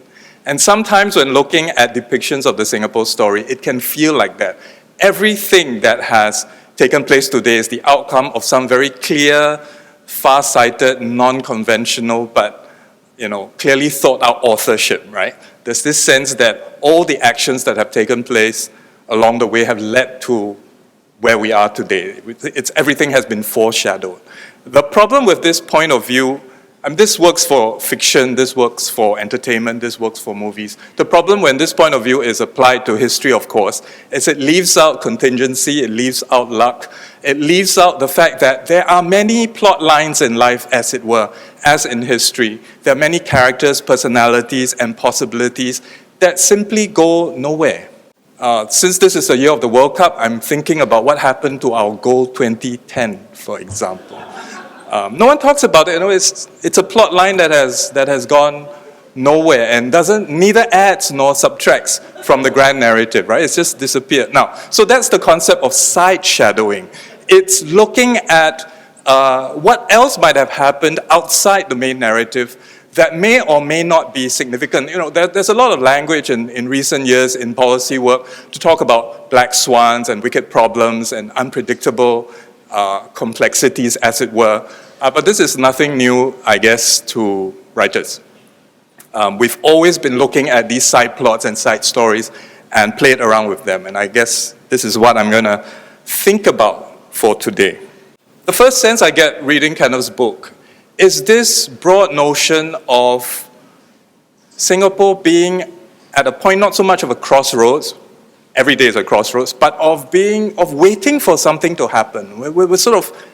And sometimes when looking at depictions of the Singapore story, it can feel like that. Everything that has taken place today is the outcome of some very clear, far-sighted, non-conventional, but clearly thought out authorship, right? There's this sense that all the actions that have taken place along the way have led to where we are today. Everything has been foreshadowed. The problem with this point of view, and this works for fiction, this works for entertainment, this works for movies. The problem when this point of view is applied to history, of course, is it leaves out contingency, it leaves out luck, it leaves out the fact that there are many plot lines in life, as it were, as in history. There are many characters, personalities, and possibilities that simply go nowhere. Since this is the year of the World Cup, I'm thinking about what happened to our goal 2010, for example. No one talks about it. It's a plot line that has gone nowhere and neither adds nor subtracts from the grand narrative, right? It's just disappeared. Now, so that's the concept of side shadowing. It's looking at what else might have happened outside the main narrative that may or may not be significant. There's a lot of language in recent years in policy work to talk about black swans and wicked problems and unpredictable complexities, as it were. But this is nothing new, I guess, to writers. We've always been looking at these side plots and side stories and played around with them. And I guess this is what I'm going to think about for today. The first sense I get reading Kenneth's book is this broad notion of Singapore being at a point, not so much of a crossroads, every day is a crossroads, but of waiting for something to happen. We're sort of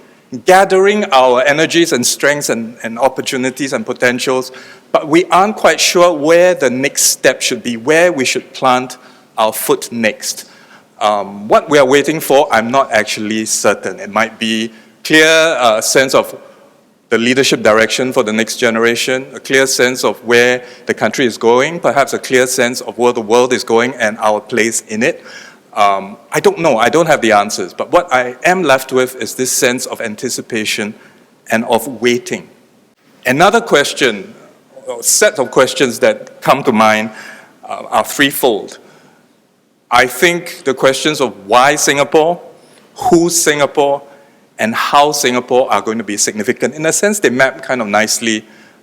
gathering our energies and strengths and opportunities and potentials, but we aren't quite sure where the next step should be, where we should plant our foot next. What we are waiting for, I'm not actually certain. It might be clear sense of the leadership direction for the next generation, a clear sense of where the country is going, perhaps a clear sense of where the world is going and our place in it. I don't know, I don't have the answers, but what I am left with is this sense of anticipation and of waiting. Another question, or set of questions that come to mind are threefold. I think the questions of why Singapore, who's Singapore, and how Singapore are going to be significant. In a sense, they map kind of nicely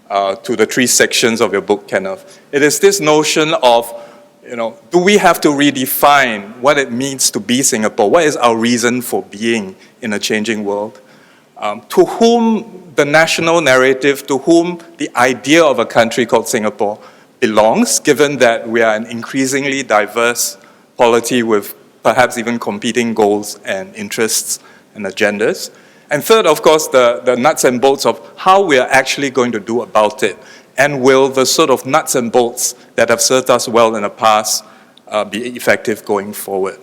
to the three sections of your book, Kenneth. It is this notion of, do we have to redefine what it means to be Singapore? What is our reason for being in a changing world? To whom the national narrative, to whom the idea of a country called Singapore belongs, given that we are an increasingly diverse polity with perhaps even competing goals and interests and agendas. And third, of course, the nuts and bolts of how we are actually going to do about it. And will the sort of nuts and bolts that have served us well in the past be effective going forward?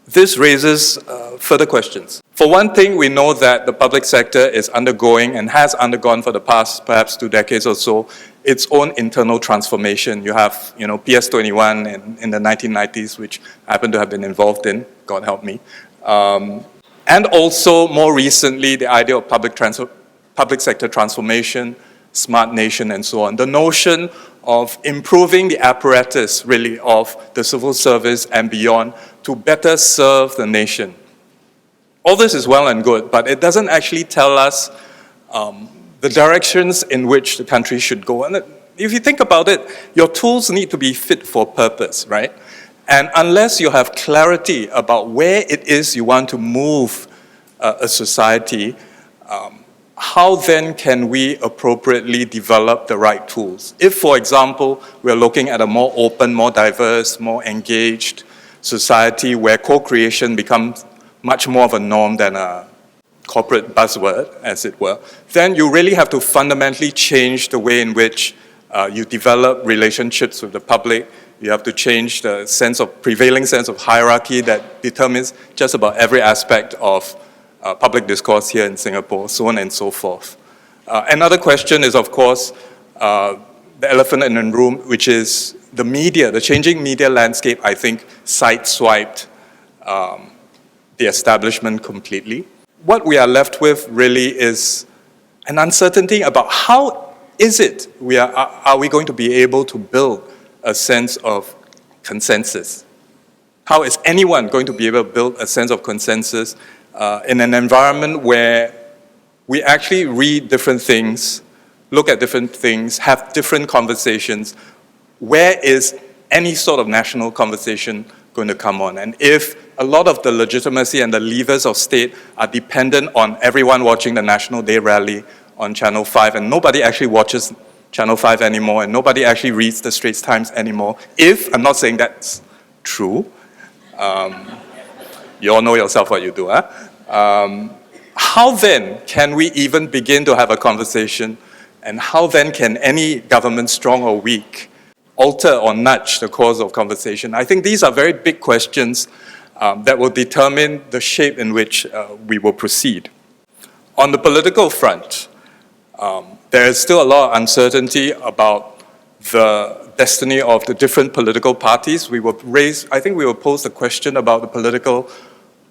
This raises further questions. For one thing, we know that the public sector is undergoing and has undergone for the past perhaps 2 decades or so its own internal transformation. You have PS21 in the 1990s, which I happen to have been involved in, God help me. And also, more recently, the idea of public sector transformation, smart nation, and so on. The notion of improving the apparatus, really, of the civil service and beyond to better serve the nation. All this is well and good, but it doesn't actually tell us the directions in which the country should go. And if you think about it, your tools need to be fit for purpose, right? And unless you have clarity about where it is you want to move a society, how then can we appropriately develop the right tools? If, for example, we're looking at a more open, more diverse, more engaged society where co-creation becomes much more of a norm than a corporate buzzword, as it were, then you really have to fundamentally change the way in which you develop relationships with the public. You have to change the prevailing sense of hierarchy that determines just about every aspect of public discourse here in Singapore, so on and so forth. Another question is, of course, the elephant in the room, which is the media. The changing media landscape, I think, sideswiped the establishment completely. What we are left with really is an uncertainty about how is it are we going to be able to build a sense of consensus? How is anyone going to be able to build a sense of consensus in an environment where we actually read different things, look at different things, have different conversations? Where is any sort of national conversation going to come on? And if a lot of the legitimacy and the levers of state are dependent on everyone watching the National Day rally on Channel 5, and nobody actually watches Channel 5 anymore, and nobody actually reads the Straits Times anymore, I'm not saying that's true, you all know yourself what you do, huh? How then can we even begin to have a conversation, and how then can any government, strong or weak, alter or nudge the course of conversation? I think these are very big questions that will determine the shape in which we will proceed. On the political front, there is still a lot of uncertainty about the destiny of the different political parties. I think we will pose the question about the political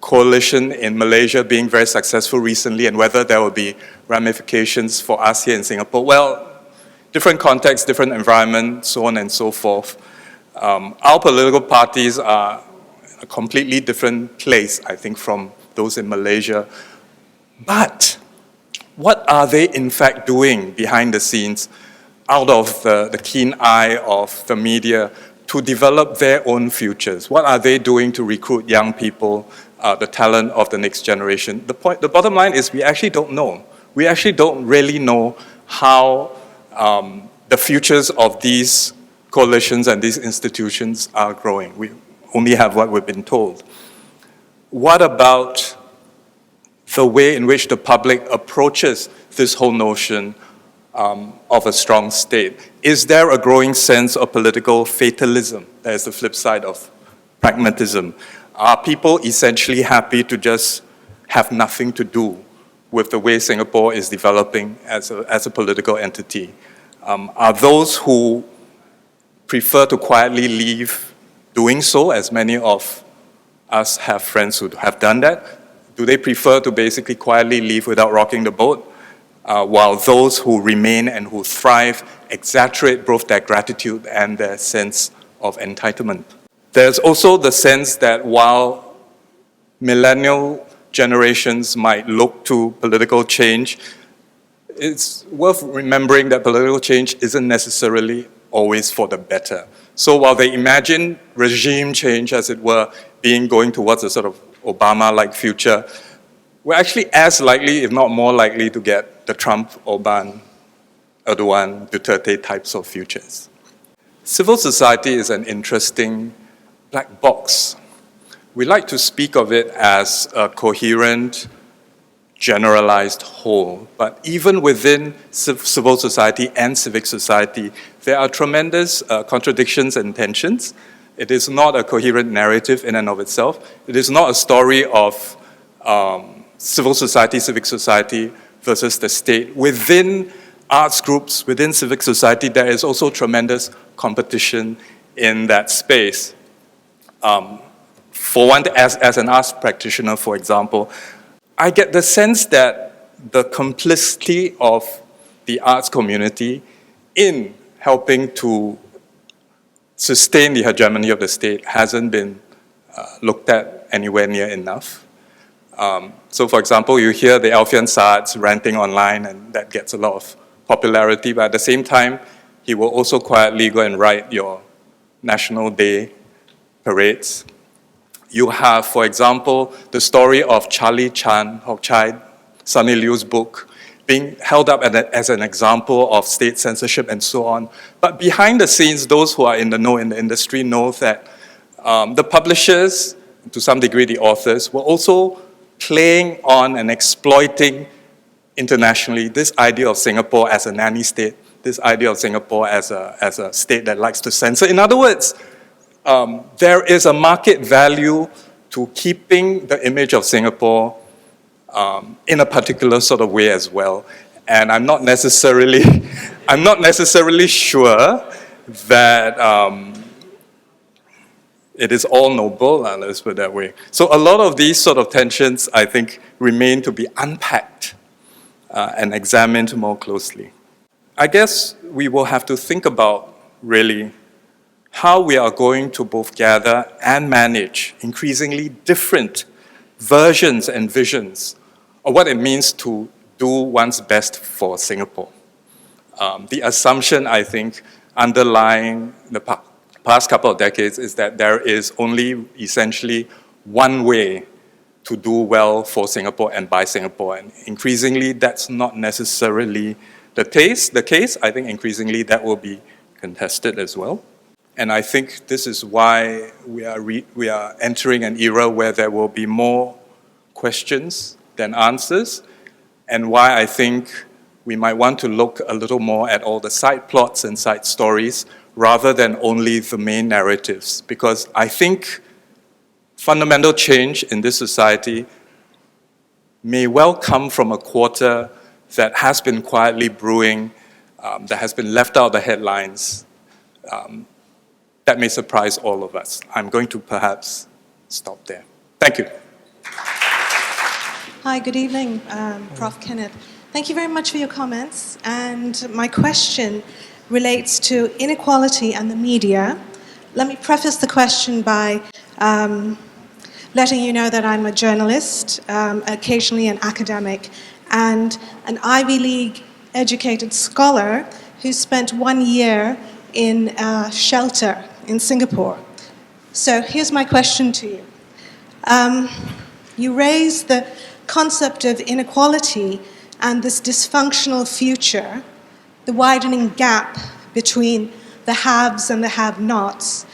coalition in Malaysia being very successful recently and whether there will be ramifications for us here in Singapore. Well, different context, different environment, so on and so forth. Our political parties are a completely different place, I think, from those in Malaysia. But what are they in fact doing behind the scenes, out of the keen eye of the media, to develop their own futures? What are they doing to recruit young people, the talent of the next generation? The bottom line is we actually don't know. We actually don't really know how the futures of these coalitions and these institutions are growing. We only have what we've been told. What about the way in which the public approaches this whole notion of a strong state? Is there a growing sense of political fatalism? That is the flip side of pragmatism. Are people essentially happy to just have nothing to do with the way Singapore is developing as a political entity? Are those who prefer to quietly leave doing so, as many of us have friends who have done that? Do they prefer to basically quietly leave without rocking the boat? While those who remain and who thrive exaggerate both their gratitude and their sense of entitlement. There's also the sense that while millennial generations might look to political change, it's worth remembering that political change isn't necessarily always for the better. So while they imagine regime change, as it were, going towards a sort of Obama-like future, we're actually as likely, if not more likely, to get the Trump, Orban, Erdogan, Duterte types of futures. Civil society is an interesting black box. We like to speak of it as a coherent, generalized whole. But even within civil society and civic society, there are tremendous contradictions and tensions. It is not a coherent narrative in and of itself. It is not a story of civil society, civic society versus the state. Within arts groups, within civic society, there is also tremendous competition in that space. For one, as an arts practitioner, for example, I get the sense that the complicity of the arts community in helping to sustain the hegemony of the state hasn't been looked at anywhere near enough. So for example, you hear the Alfian Saad's ranting online, and that gets a lot of popularity, but at the same time, he will also quietly go and write your National Day parades. You have, for example, the story of Charlie Chan, Hock Chai, Sunny Liu's book, being held up as an example of state censorship and so on. But behind the scenes, those who are in the know in the industry know that the publishers, to some degree the authors, were also playing on and exploiting internationally this idea of Singapore as a nanny state, this idea of Singapore as a state that likes to censor. In other words, there is a market value to keeping the image of Singapore in a particular sort of way as well. And I'm not necessarily sure that it is all noble, let's put it that way. So a lot of these sort of tensions, I think, remain to be unpacked and examined more closely. I guess we will have to think about, really, how we are going to both gather and manage increasingly different versions and visions of what it means to do one's best for Singapore. The assumption, I think, underlying the past couple of decades is that there is only essentially one way to do well for Singapore and by Singapore. And increasingly, that's not necessarily the case. I think increasingly that will be contested as well. And I think this is why we are entering an era where there will be more questions than answers, and why I think we might want to look a little more at all the side plots and side stories rather than only the main narratives. Because I think fundamental change in this society may well come from a quarter that has been quietly brewing, that has been left out of the headlines, that may surprise all of us. I'm going to perhaps stop there. Thank you. Hi, good evening, Prof. Kenneth. Thank you very much for your comments. And my question relates to inequality and the media. Let me preface the question by letting you know that I'm a journalist, occasionally an academic, and an Ivy League educated scholar who spent 1 year in a shelter in Singapore. So here's my question to you. You raised the concept of inequality and this dysfunctional future, the widening gap between the haves and the have-nots,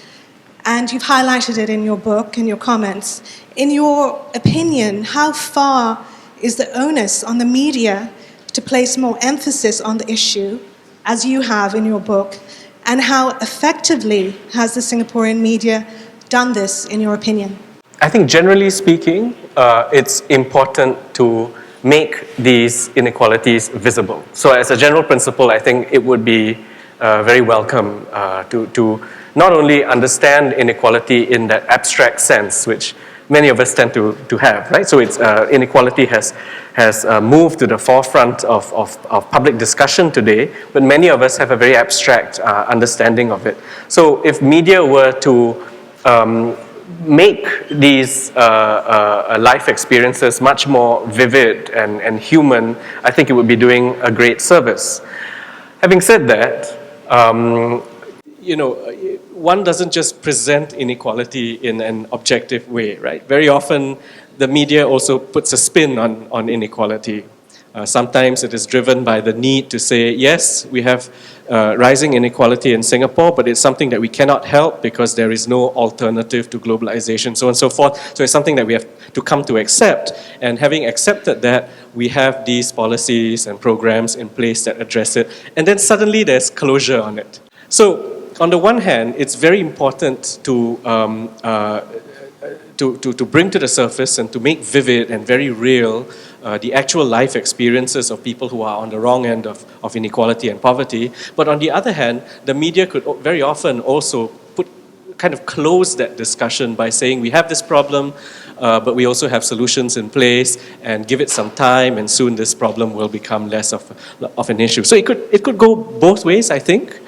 and you've highlighted it in your book, in your comments. In your opinion, how far is the onus on the media to place more emphasis on the issue, as you have in your book, and how effectively has the Singaporean media done this, in your opinion? I think generally speaking, it's important to make these inequalities visible. So as a general principle, I think it would be very welcome to not only understand inequality in that abstract sense, which many of us tend to have, right? So it's inequality has moved to the forefront of public discussion today, but many of us have a very abstract understanding of it. So if media were to make these life experiences much more vivid and human, I think it would be doing a great service. Having said that, one doesn't just present inequality in an objective way, right? Very often, the media also puts a spin on inequality. Sometimes it is driven by the need to say, yes, we have rising inequality in Singapore, but it's something that we cannot help because there is no alternative to globalization, so on and so forth. So it's something that we have to come to accept. And having accepted that, we have these policies and programs in place that address it. And then suddenly there's closure on it. So on the one hand, it's very important to bring to the surface and to make vivid and very real the actual life experiences of people who are on the wrong end of inequality and poverty. But on the other hand, the media could very often also kind of close that discussion by saying we have this problem, but we also have solutions in place, and give it some time, and soon this problem will become less of an issue. So it could go both ways, I think.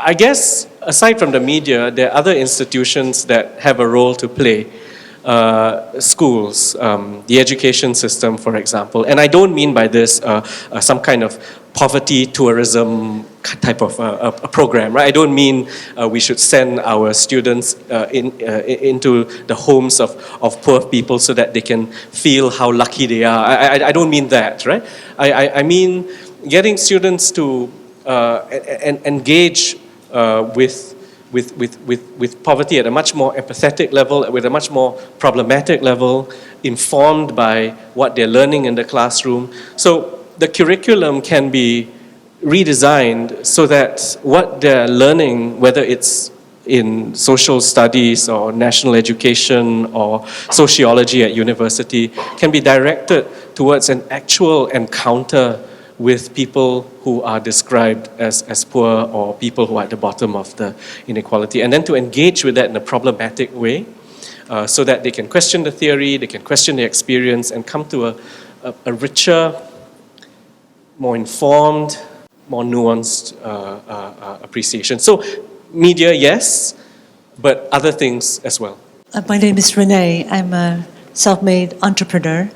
I guess, aside from the media, there are other institutions that have a role to play. Schools, the education system, for example. And I don't mean by this some kind of poverty tourism type of a program, right? I don't mean we should send our students into the homes of poor people so that they can feel how lucky they are. I don't mean that, right? I mean getting students to engage with with poverty at a much more empathetic level, with a much more problematic level, informed by what they're learning in the classroom. So the curriculum can be redesigned so that what they're learning, whether it's in social studies or national education or sociology at university, can be directed towards an actual encounter with people who are described as poor or people who are at the bottom of the inequality, and then to engage with that in a problematic way so that they can question the theory, they can question the experience, and come to a richer, more informed, more nuanced appreciation. So media, yes, but other things as well. My name is Renee. I'm a self-made entrepreneur,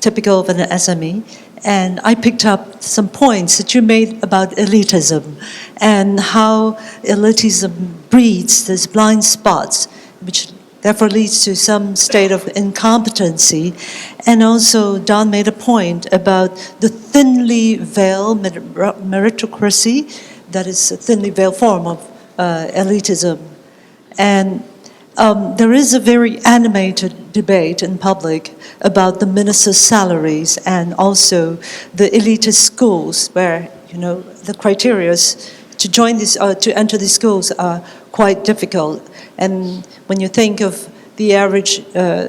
typical of an SME. And I picked up some points that you made about elitism and how elitism breeds these blind spots, which therefore leads to some state of incompetency. And also, Don made a point about the thinly veiled meritocracy, that is a thinly veiled form of elitism. And there is a very animated debate in public about the ministers' salaries and also the elitist schools, where the criteria to join these to enter these schools are quite difficult. And when you think of the average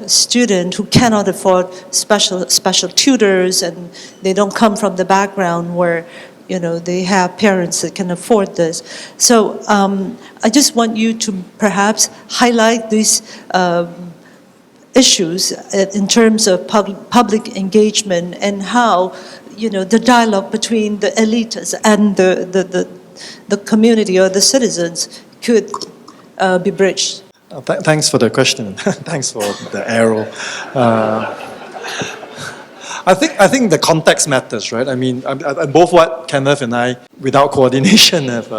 student who cannot afford special tutors, and they don't come from the background where they have parents that can afford this. So I just want you to perhaps highlight these issues in terms of public engagement and how the dialogue between the elites and the community or the citizens could be bridged. Thanks for the question. Thanks for the arrow. I think the context matters, right? I mean, both what Kenneth and I, without coordination, have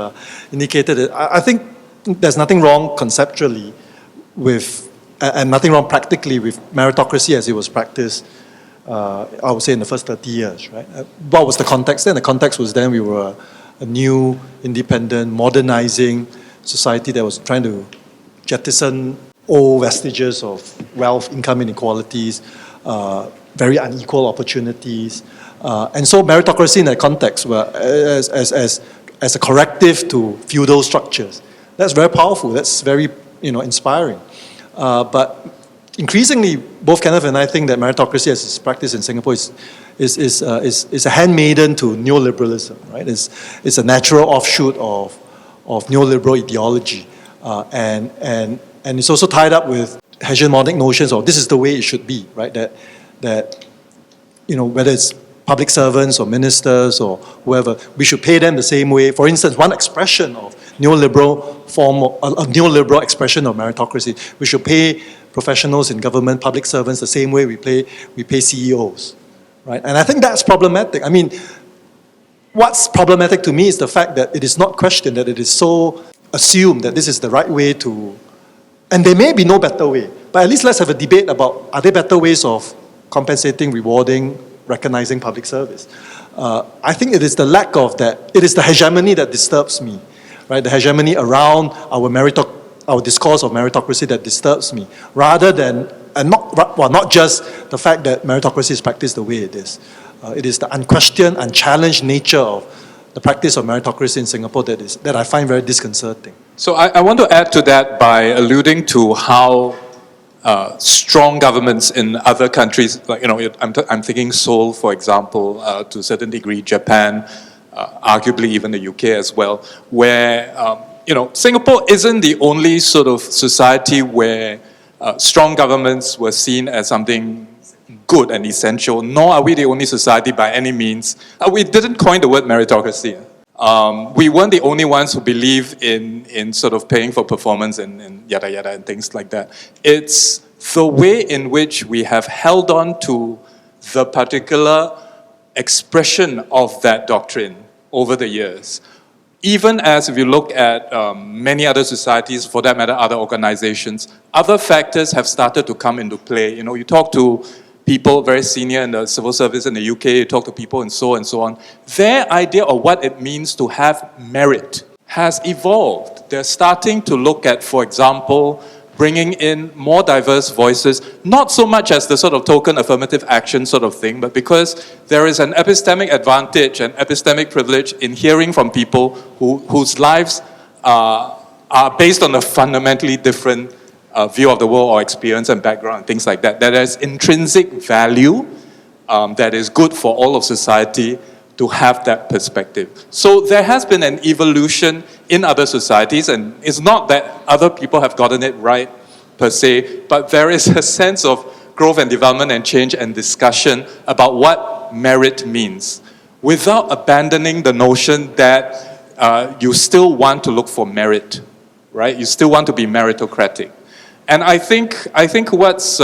indicated. I think there's nothing wrong conceptually with, and nothing wrong practically with meritocracy as it was practiced, I would say, in the first 30 years, right? What was the context then? The context was then we were a new, independent, modernizing society that was trying to jettison old vestiges of wealth, income inequalities, very unequal opportunities. And so meritocracy in that context were as a corrective to feudal structures. That's very powerful, that's very inspiring. But increasingly, both Kenneth and I think that meritocracy as it's practiced in Singapore is a handmaiden to neoliberalism, right? It's a natural offshoot of neoliberal ideology. And it's also tied up with hegemonic notions of this is the way it should be, right? That whether it's public servants or ministers or whoever, we should pay them the same way. For instance, one expression of neoliberal form, a neoliberal expression of meritocracy, we should pay professionals in government, public servants, the same way we pay CEOs, right? And I think that's problematic. I mean, what's problematic to me is the fact that it is not questioned, that it is so assumed that this is the right way to, and there may be no better way, but at least let's have a debate about, are there better ways of compensating, rewarding, recognizing public service? I think it is the lack of that, it is the hegemony that disturbs me, right? The hegemony around our discourse of meritocracy that disturbs me, rather than, and not just the fact that meritocracy is practiced the way it is. It is the unquestioned, unchallenged nature of the practice of meritocracy in Singapore that I find very disconcerting. So I want to add to that by alluding to how strong governments in other countries, like I'm thinking Seoul, for example, to a certain degree, Japan, arguably even the UK as well, where Singapore isn't the only sort of society where strong governments were seen as something good and essential, nor are we the only society by any means. We didn't coin the word meritocracy. We weren't the only ones who believe in sort of paying for performance and yada yada and things like that. It's the way in which we have held on to the particular expression of that doctrine over the years. Even as if you look at many other societies, for that matter, other organizations, other factors have started to come into play. You talk to people very senior in the civil service in the UK, you talk to people and so on. Their idea of what it means to have merit has evolved. They're starting to look at, for example, bringing in more diverse voices, not so much as the sort of token affirmative action sort of thing, but because there is an epistemic advantage and epistemic privilege in hearing from people whose lives are based on a fundamentally different view of the world or experience and background, things like that. That has intrinsic value that is good for all of society to have that perspective. So there has been an evolution in other societies, and it's not that other people have gotten it right per se, but there is a sense of growth and development and change and discussion about what merit means, without abandoning the notion that you still want to look for merit, right? You still want to be meritocratic. And I think what's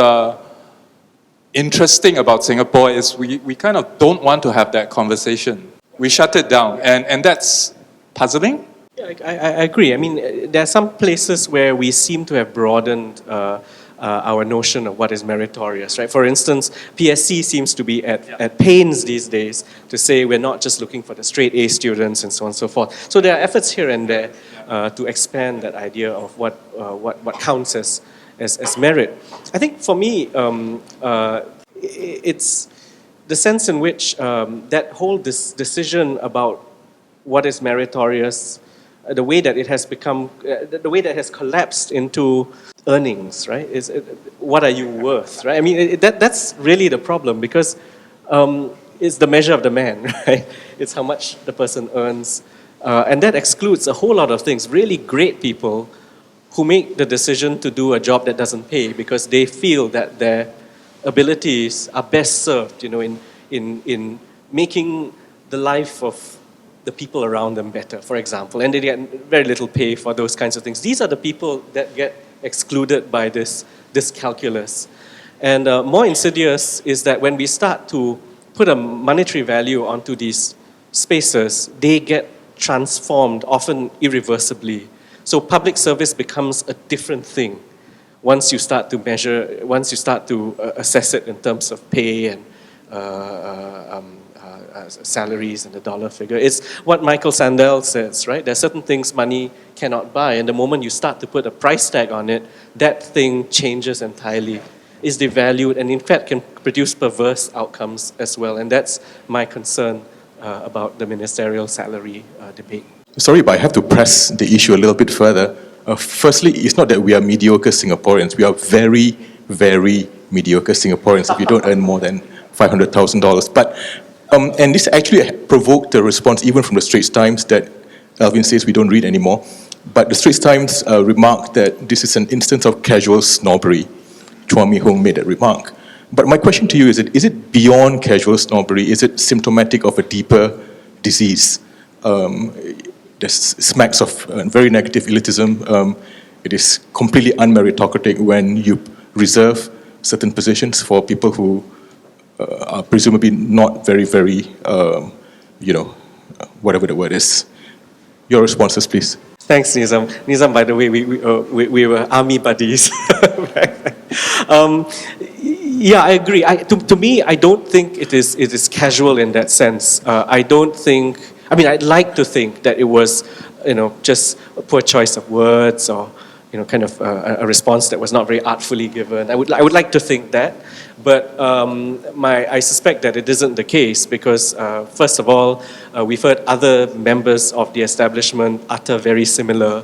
interesting about Singapore is we kind of don't want to have that conversation. We shut it down, and that's puzzling. Yeah, I agree. I mean, there are some places where we seem to have broadened our notion of what is meritorious, right? For instance, PSC seems to be at pains these days to say we're not just looking for the straight A students and so on and so forth. So there are efforts here and there to expand that idea of what counts as merit. I think for me, it's the sense in which that whole decision about what is meritorious, the way that it has become, the way that has collapsed into earnings, right? What are you worth, right? I mean, that's really the problem, because it's the measure of the man, right? It's how much the person earns. And that excludes a whole lot of things. Really great people who make the decision to do a job that doesn't pay because they feel that their abilities are best served, in making the life of the people around them better, for example, and they get very little pay for those kinds of things. These are the people that get excluded by this calculus. And more insidious is that when we start to put a monetary value onto these spaces, they get transformed, often irreversibly. So public service becomes a different thing once you start to measure, once you start to assess it in terms of pay and salaries and the dollar figure. It's what Michael Sandel says, right? There are certain things money cannot buy, and the moment you start to put a price tag on it, that thing changes entirely, is devalued, and in fact can produce perverse outcomes as well. And that's my concern about the ministerial salary debate. Sorry, but I have to press the issue a little bit further. Firstly, it's not that we are mediocre Singaporeans. We are very, very mediocre Singaporeans if you don't earn more than $500,000. But and this actually provoked a response even from the Straits Times that Alvin says we don't read anymore. But the Straits Times remarked that this is an instance of casual snobbery. Chua Mi-hung made that remark. But my question to you is it beyond casual snobbery? Is it symptomatic of a deeper disease? There's smacks of very negative elitism. It is completely unmeritocratic when you reserve certain positions for people who are presumably not very, very, whatever the word is. Your responses, please. Thanks, Nizam. Nizam, by the way, we were army buddies. Yeah, I agree. To me, I don't think it is casual in that sense. I'd like to think that it was, just a poor choice of words or, kind of a response that was not very artfully given. I would like to think that, but I suspect that it isn't the case because, first of all, we've heard other members of the establishment utter very similar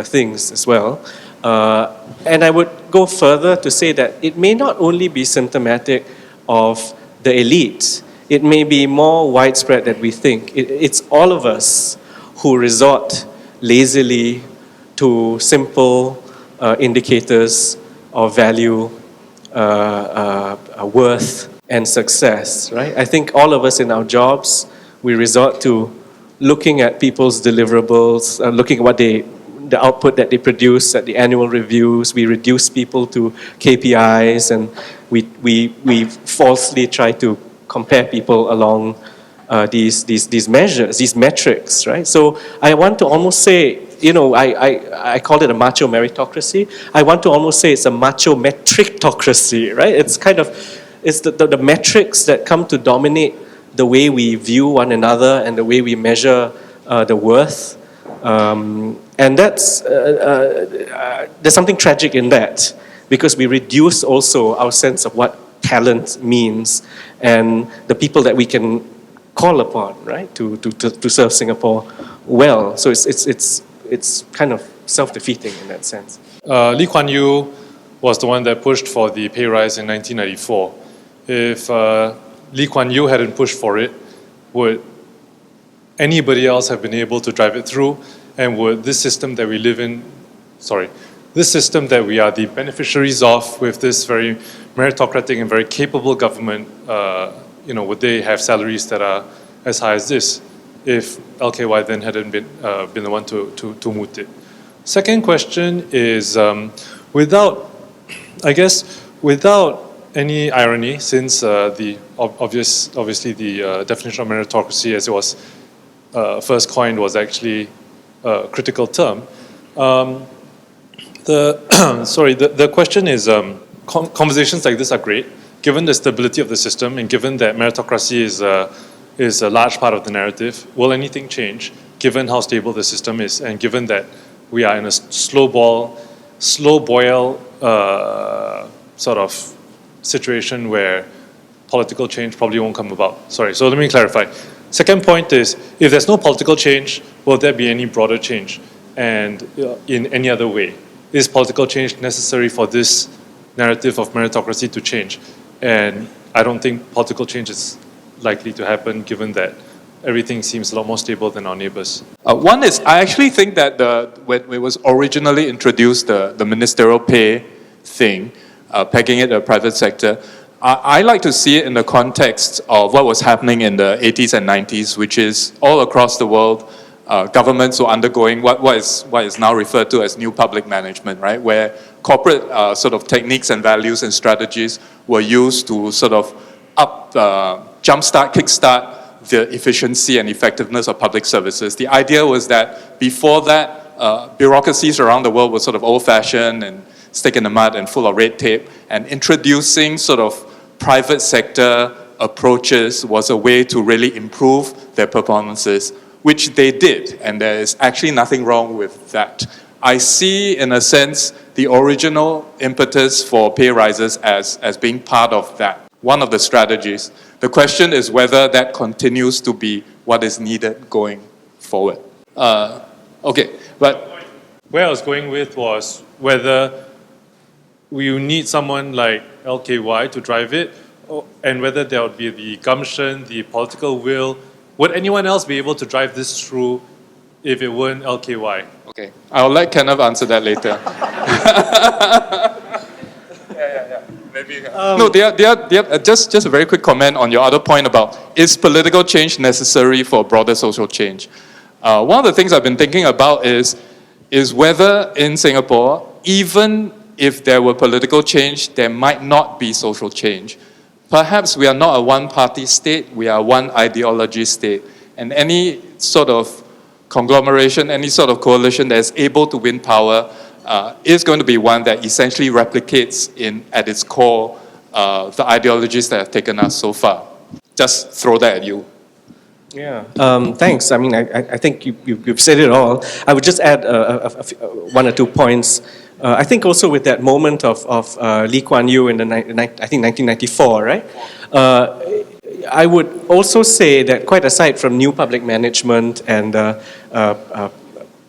things as well. And I would go further to say that it may not only be symptomatic of the elite, it may be more widespread than we think. It's all of us who resort lazily to simple indicators of value, worth, and success, right? I think all of us in our jobs, we resort to looking at people's deliverables, looking at the output that they produce at the annual reviews. We reduce people to KPIs, and we falsely try to compare people along these measures, these metrics, right? So I want to almost say, I call it a macho meritocracy. I want to almost say it's a macho metrictocracy, right? It's the metrics that come to dominate the way we view one another and the way we measure the worth And that's, there's something tragic in that, because we reduce also our sense of what talent means and the people that we can call upon, right, to serve Singapore well. So it's kind of self-defeating in that sense. Lee Kuan Yew was the one that pushed for the pay rise in 1994. If Lee Kuan Yew hadn't pushed for it, would anybody else have been able to drive it through? And would this system that we live in, this system that we are the beneficiaries of with this very meritocratic and very capable government, would they have salaries that are as high as this if LKY then hadn't been the one to moot it? Second question is, without any irony, since obviously the definition of meritocracy as it was first coined was actually a critical term. The question is, conversations like this are great, given the stability of the system and given that meritocracy is a large part of the narrative. Will anything change, given how stable the system is and given that we are in a slow boil sort of situation where political change probably won't come about? So let me clarify. Second point is, if there's no political change, will there be any broader change? And in any other way? Is political change necessary for this narrative of meritocracy to change? And I don't think political change is likely to happen, given that everything seems a lot more stable than our neighbors. One is, I actually think that when it was originally introduced, the ministerial pay thing, pegging it to the private sector, I like to see it in the context of what was happening in the 80s and 90s, which is all across the world, governments were undergoing what is now referred to as new public management, right? Where corporate sort of techniques and values and strategies were used to sort of jumpstart, kickstart the efficiency and effectiveness of public services. The idea was that before that, bureaucracies around the world were sort of old-fashioned and stick in the mud and full of red tape, and introducing sort of private sector approaches was a way to really improve their performances, which they did, and there is actually nothing wrong with that. I see, in a sense, the original impetus for pay rises as being part of that, one of the strategies. The question is whether that continues to be what is needed going forward. Okay, but where I was going with was whether you need someone like LKY to drive it, and whether there would be the gumption, the political will. Would anyone else be able to drive this through if it weren't LKY? okay, I'll let Kenneth answer that later. Maybe. No, just a very quick comment on your other point about, is political change necessary for broader social change? One of the things I've been thinking about is whether in Singapore, even if there were political change, there might not be social change. Perhaps we are not a one-party state, we are one ideology state. And any sort of conglomeration, any sort of coalition that is able to win power is going to be one that essentially replicates at its core the ideologies that have taken us so far. Just throw that at you. Yeah, thanks. I mean, I think you've said it all. I would just add one or 2 points. I think also with that moment of Lee Kuan Yew in I think 1994, right? I would also say that quite aside from new public management and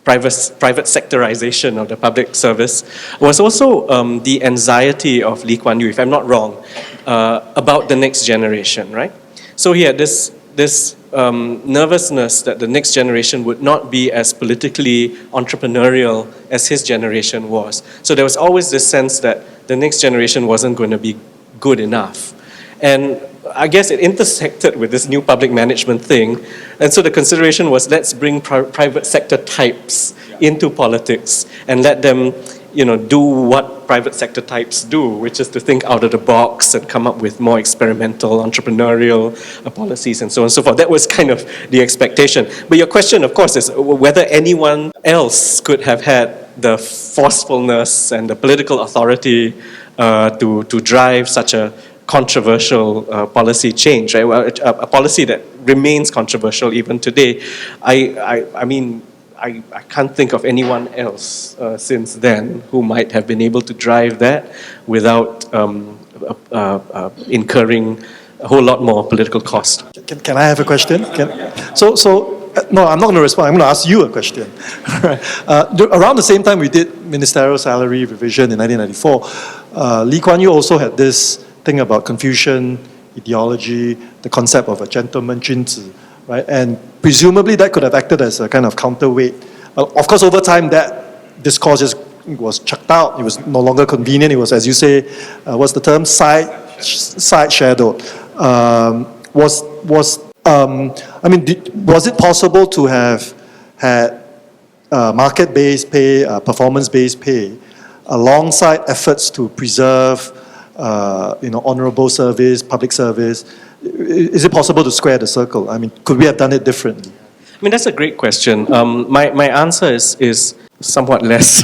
private sectorization of the public service, was also the anxiety of Lee Kuan Yew, if I'm not wrong, about the next generation, right? So he had this nervousness that the next generation would not be as politically entrepreneurial as his generation was. So there was always this sense that the next generation wasn't going to be good enough. And I guess it intersected with this new public management thing. And so the consideration was, let's bring private sector types into politics and let them, do what private sector types do, which is to think out of the box and come up with more experimental, entrepreneurial policies and so on and so forth. That was kind of the expectation. But your question, of course, is whether anyone else could have had the forcefulness and the political authority to drive such a controversial policy change, right? Well, a policy that remains controversial even today. I mean, I can't think of anyone else since then who might have been able to drive that without incurring a whole lot more political cost. Can I have a question? No, I'm not going to respond. I'm going to ask you a question. Around the same time we did ministerial salary revision in 1994, Lee Kuan Yew also had this thing about Confucian ideology, the concept of a gentleman 君子, right? And presumably that could have acted as a kind of counterweight. Of course, over time that discourse just was chucked out. It was no longer convenient. It was, as you say, what's the term? Side shadowed. Was it possible to have had market-based pay, performance-based pay, alongside efforts to preserve, honorable service, public service? Is it possible to square the circle? I mean, could we have done it differently? I mean, that's a great question. My answer is somewhat less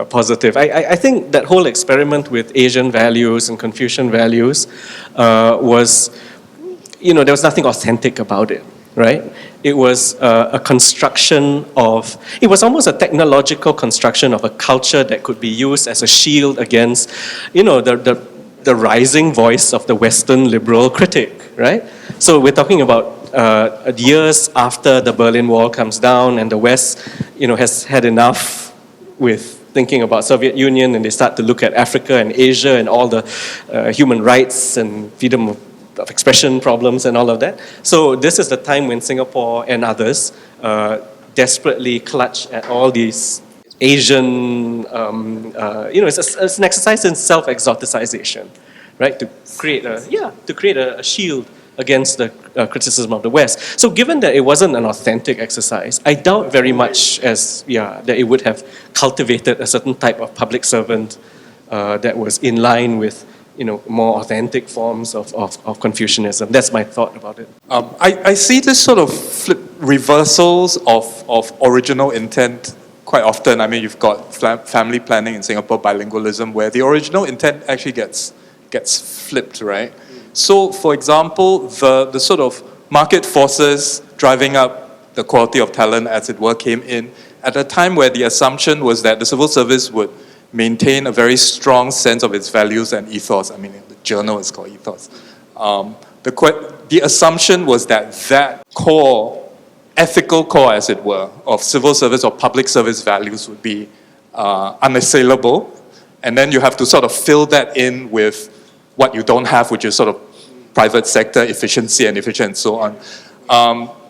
positive. I think that whole experiment with Asian values and Confucian values was, there was nothing authentic about it, right? It was a construction of, it was almost a technological construction of a culture that could be used as a shield against, the rising voice of the Western liberal critic, right? So we're talking about years after the Berlin Wall comes down and the West, has had enough with thinking about Soviet Union, and they start to look at Africa and Asia and all the human rights and freedom of expression problems and all of that. So this is the time when Singapore and others desperately clutch at all these Asian, it's an exercise in self-exoticization, right? To create a shield against the criticism of the West. So given that it wasn't an authentic exercise, I doubt very much that it would have cultivated a certain type of public servant that was in line with more authentic forms of Confucianism. That's my thought about it. I see this sort of reversals of original intent quite often. I mean, you've got family planning in Singapore, bilingualism, where the original intent actually gets flipped, right? So, for example, the sort of market forces driving up the quality of talent, as it were, came in at a time where the assumption was that the civil service would maintain a very strong sense of its values and ethos. I mean, the journal is called Ethos. The assumption was that core, ethical core, as it were, of civil service or public service values would be unassailable. And then you have to sort of fill that in with what you don't have, which is sort of private sector efficiency and so on.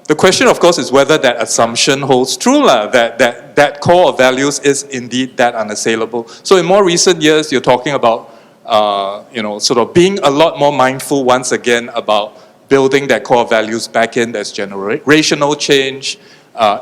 The question, of course, is whether that assumption holds true, that core of values is indeed that unassailable. So in more recent years, you're talking about, sort of being a lot more mindful once again about building that core values back in. There's generational change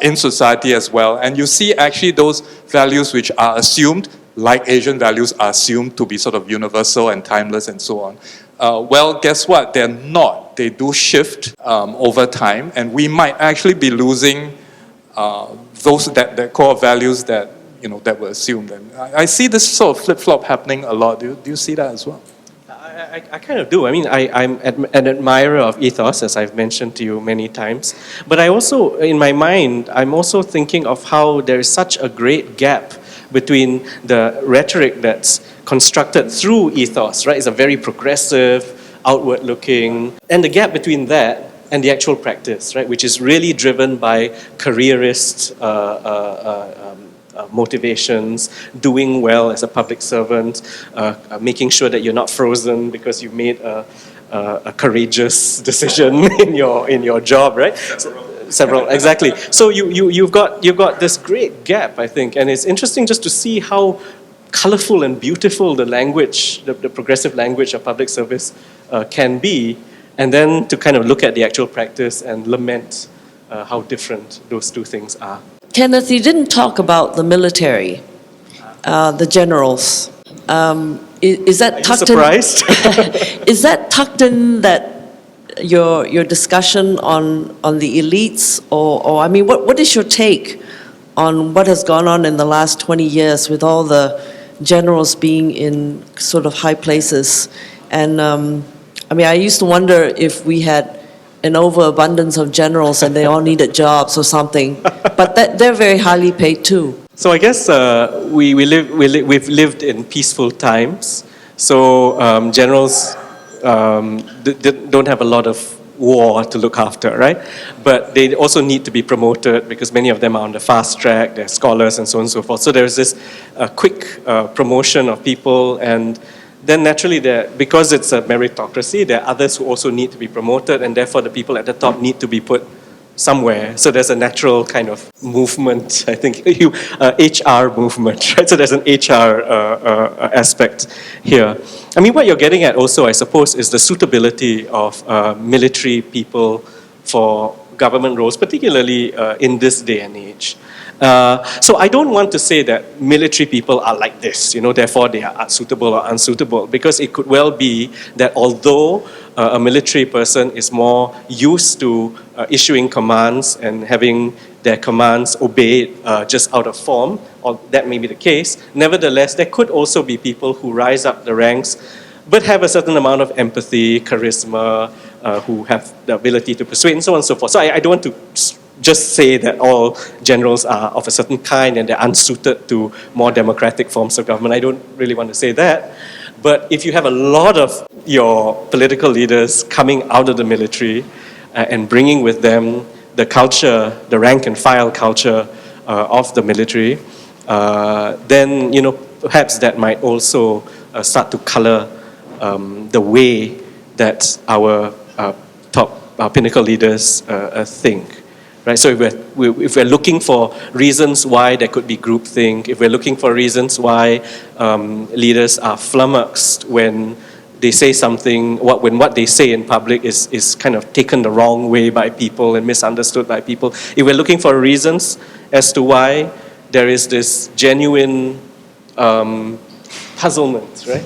in society as well. And you see actually those values which are assumed, like Asian values, are assumed to be sort of universal and timeless and so on. Well, guess what? They're not. They do shift over time, and we might actually be losing that core values that were assumed. And I see this sort of flip-flop happening a lot. Do you see that as well? I kind of do. I mean, I'm an admirer of ethos, as I've mentioned to you many times. But I also, in my mind, I'm also thinking of how there is such a great gap between the rhetoric that's constructed through ethos, right? It's a very progressive, outward-looking, and the gap between that and the actual practice, right? Which is really driven by careerist motivations, doing well as a public servant, making sure that you're not frozen because you made a courageous decision in your job, right? Several, exactly. So you've got this great gap, I think, and it's interesting just to see how colorful and beautiful the language, the progressive language of public service can be, and then to kind of look at the actual practice and lament how different those two things are. Kenneth, you didn't talk about the military, the generals. Is that tucked surprised? Is that tucked in that your discussion on the elites, or I mean, what is your take on what has gone on in the last 20 years with all the generals being in sort of high places? And I mean, I used to wonder if we had an overabundance of generals and they all needed jobs or something. But they're very highly paid too. So I guess we've lived in peaceful times. So generals don't have a lot of war to look after, right? But they also need to be promoted because many of them are on the fast track, they're scholars and so on and so forth. So there's this quick promotion of people, and then naturally, because it's a meritocracy, there are others who also need to be promoted, and therefore the people at the top need to be put somewhere. So there's a natural kind of movement, I think, HR movement, right? So there's an HR aspect here. I mean, what you're getting at also, I suppose, is the suitability of military people for government roles, particularly in this day and age. So I don't want to say that military people are like this, therefore they are suitable or unsuitable, because it could well be that although a military person is more used to issuing commands and having their commands obeyed just out of form, or that may be the case, nevertheless, there could also be people who rise up the ranks but have a certain amount of empathy, charisma, who have the ability to persuade, and so on and so forth. So I don't want to just say that all generals are of a certain kind and they're unsuited to more democratic forms of government. I don't really want to say that. But if you have a lot of your political leaders coming out of the military and bringing with them the culture, the rank and file culture of the military, then perhaps that might also start to color the way that our top pinnacle leaders think. Right? So if we're looking for reasons why there could be groupthink, if we're looking for reasons why leaders are flummoxed when they say something, when what they say in public is kind of taken the wrong way by people and misunderstood by people, if we're looking for reasons as to why there is this genuine puzzlement, right?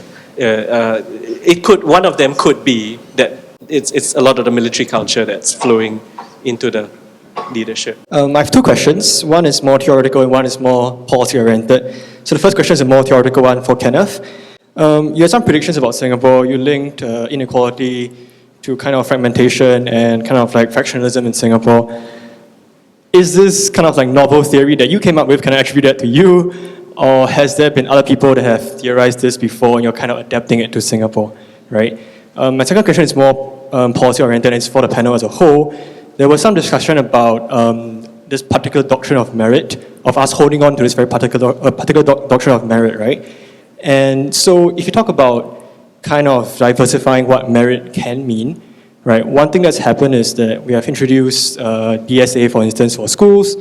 One of them could be that it's a lot of the military culture that's flowing into the leadership. I have two questions. One is more theoretical and one is more policy-oriented. So the first question is a more theoretical one for Kenneth. You had some predictions about Singapore. You linked inequality to kind of fragmentation and kind of like factionalism in Singapore. Is this kind of like novel theory that you came up with, can I attribute that to you? Or has there been other people that have theorized this before and you're kind of adapting it to Singapore, right? My second question is more policy-oriented and it's for the panel as a whole. There was some discussion about this particular doctrine of merit, of us holding on to this very particular doctrine of merit, right? And so if you talk about kind of diversifying what merit can mean, right? One thing that's happened is that we have introduced DSA, for instance, for schools.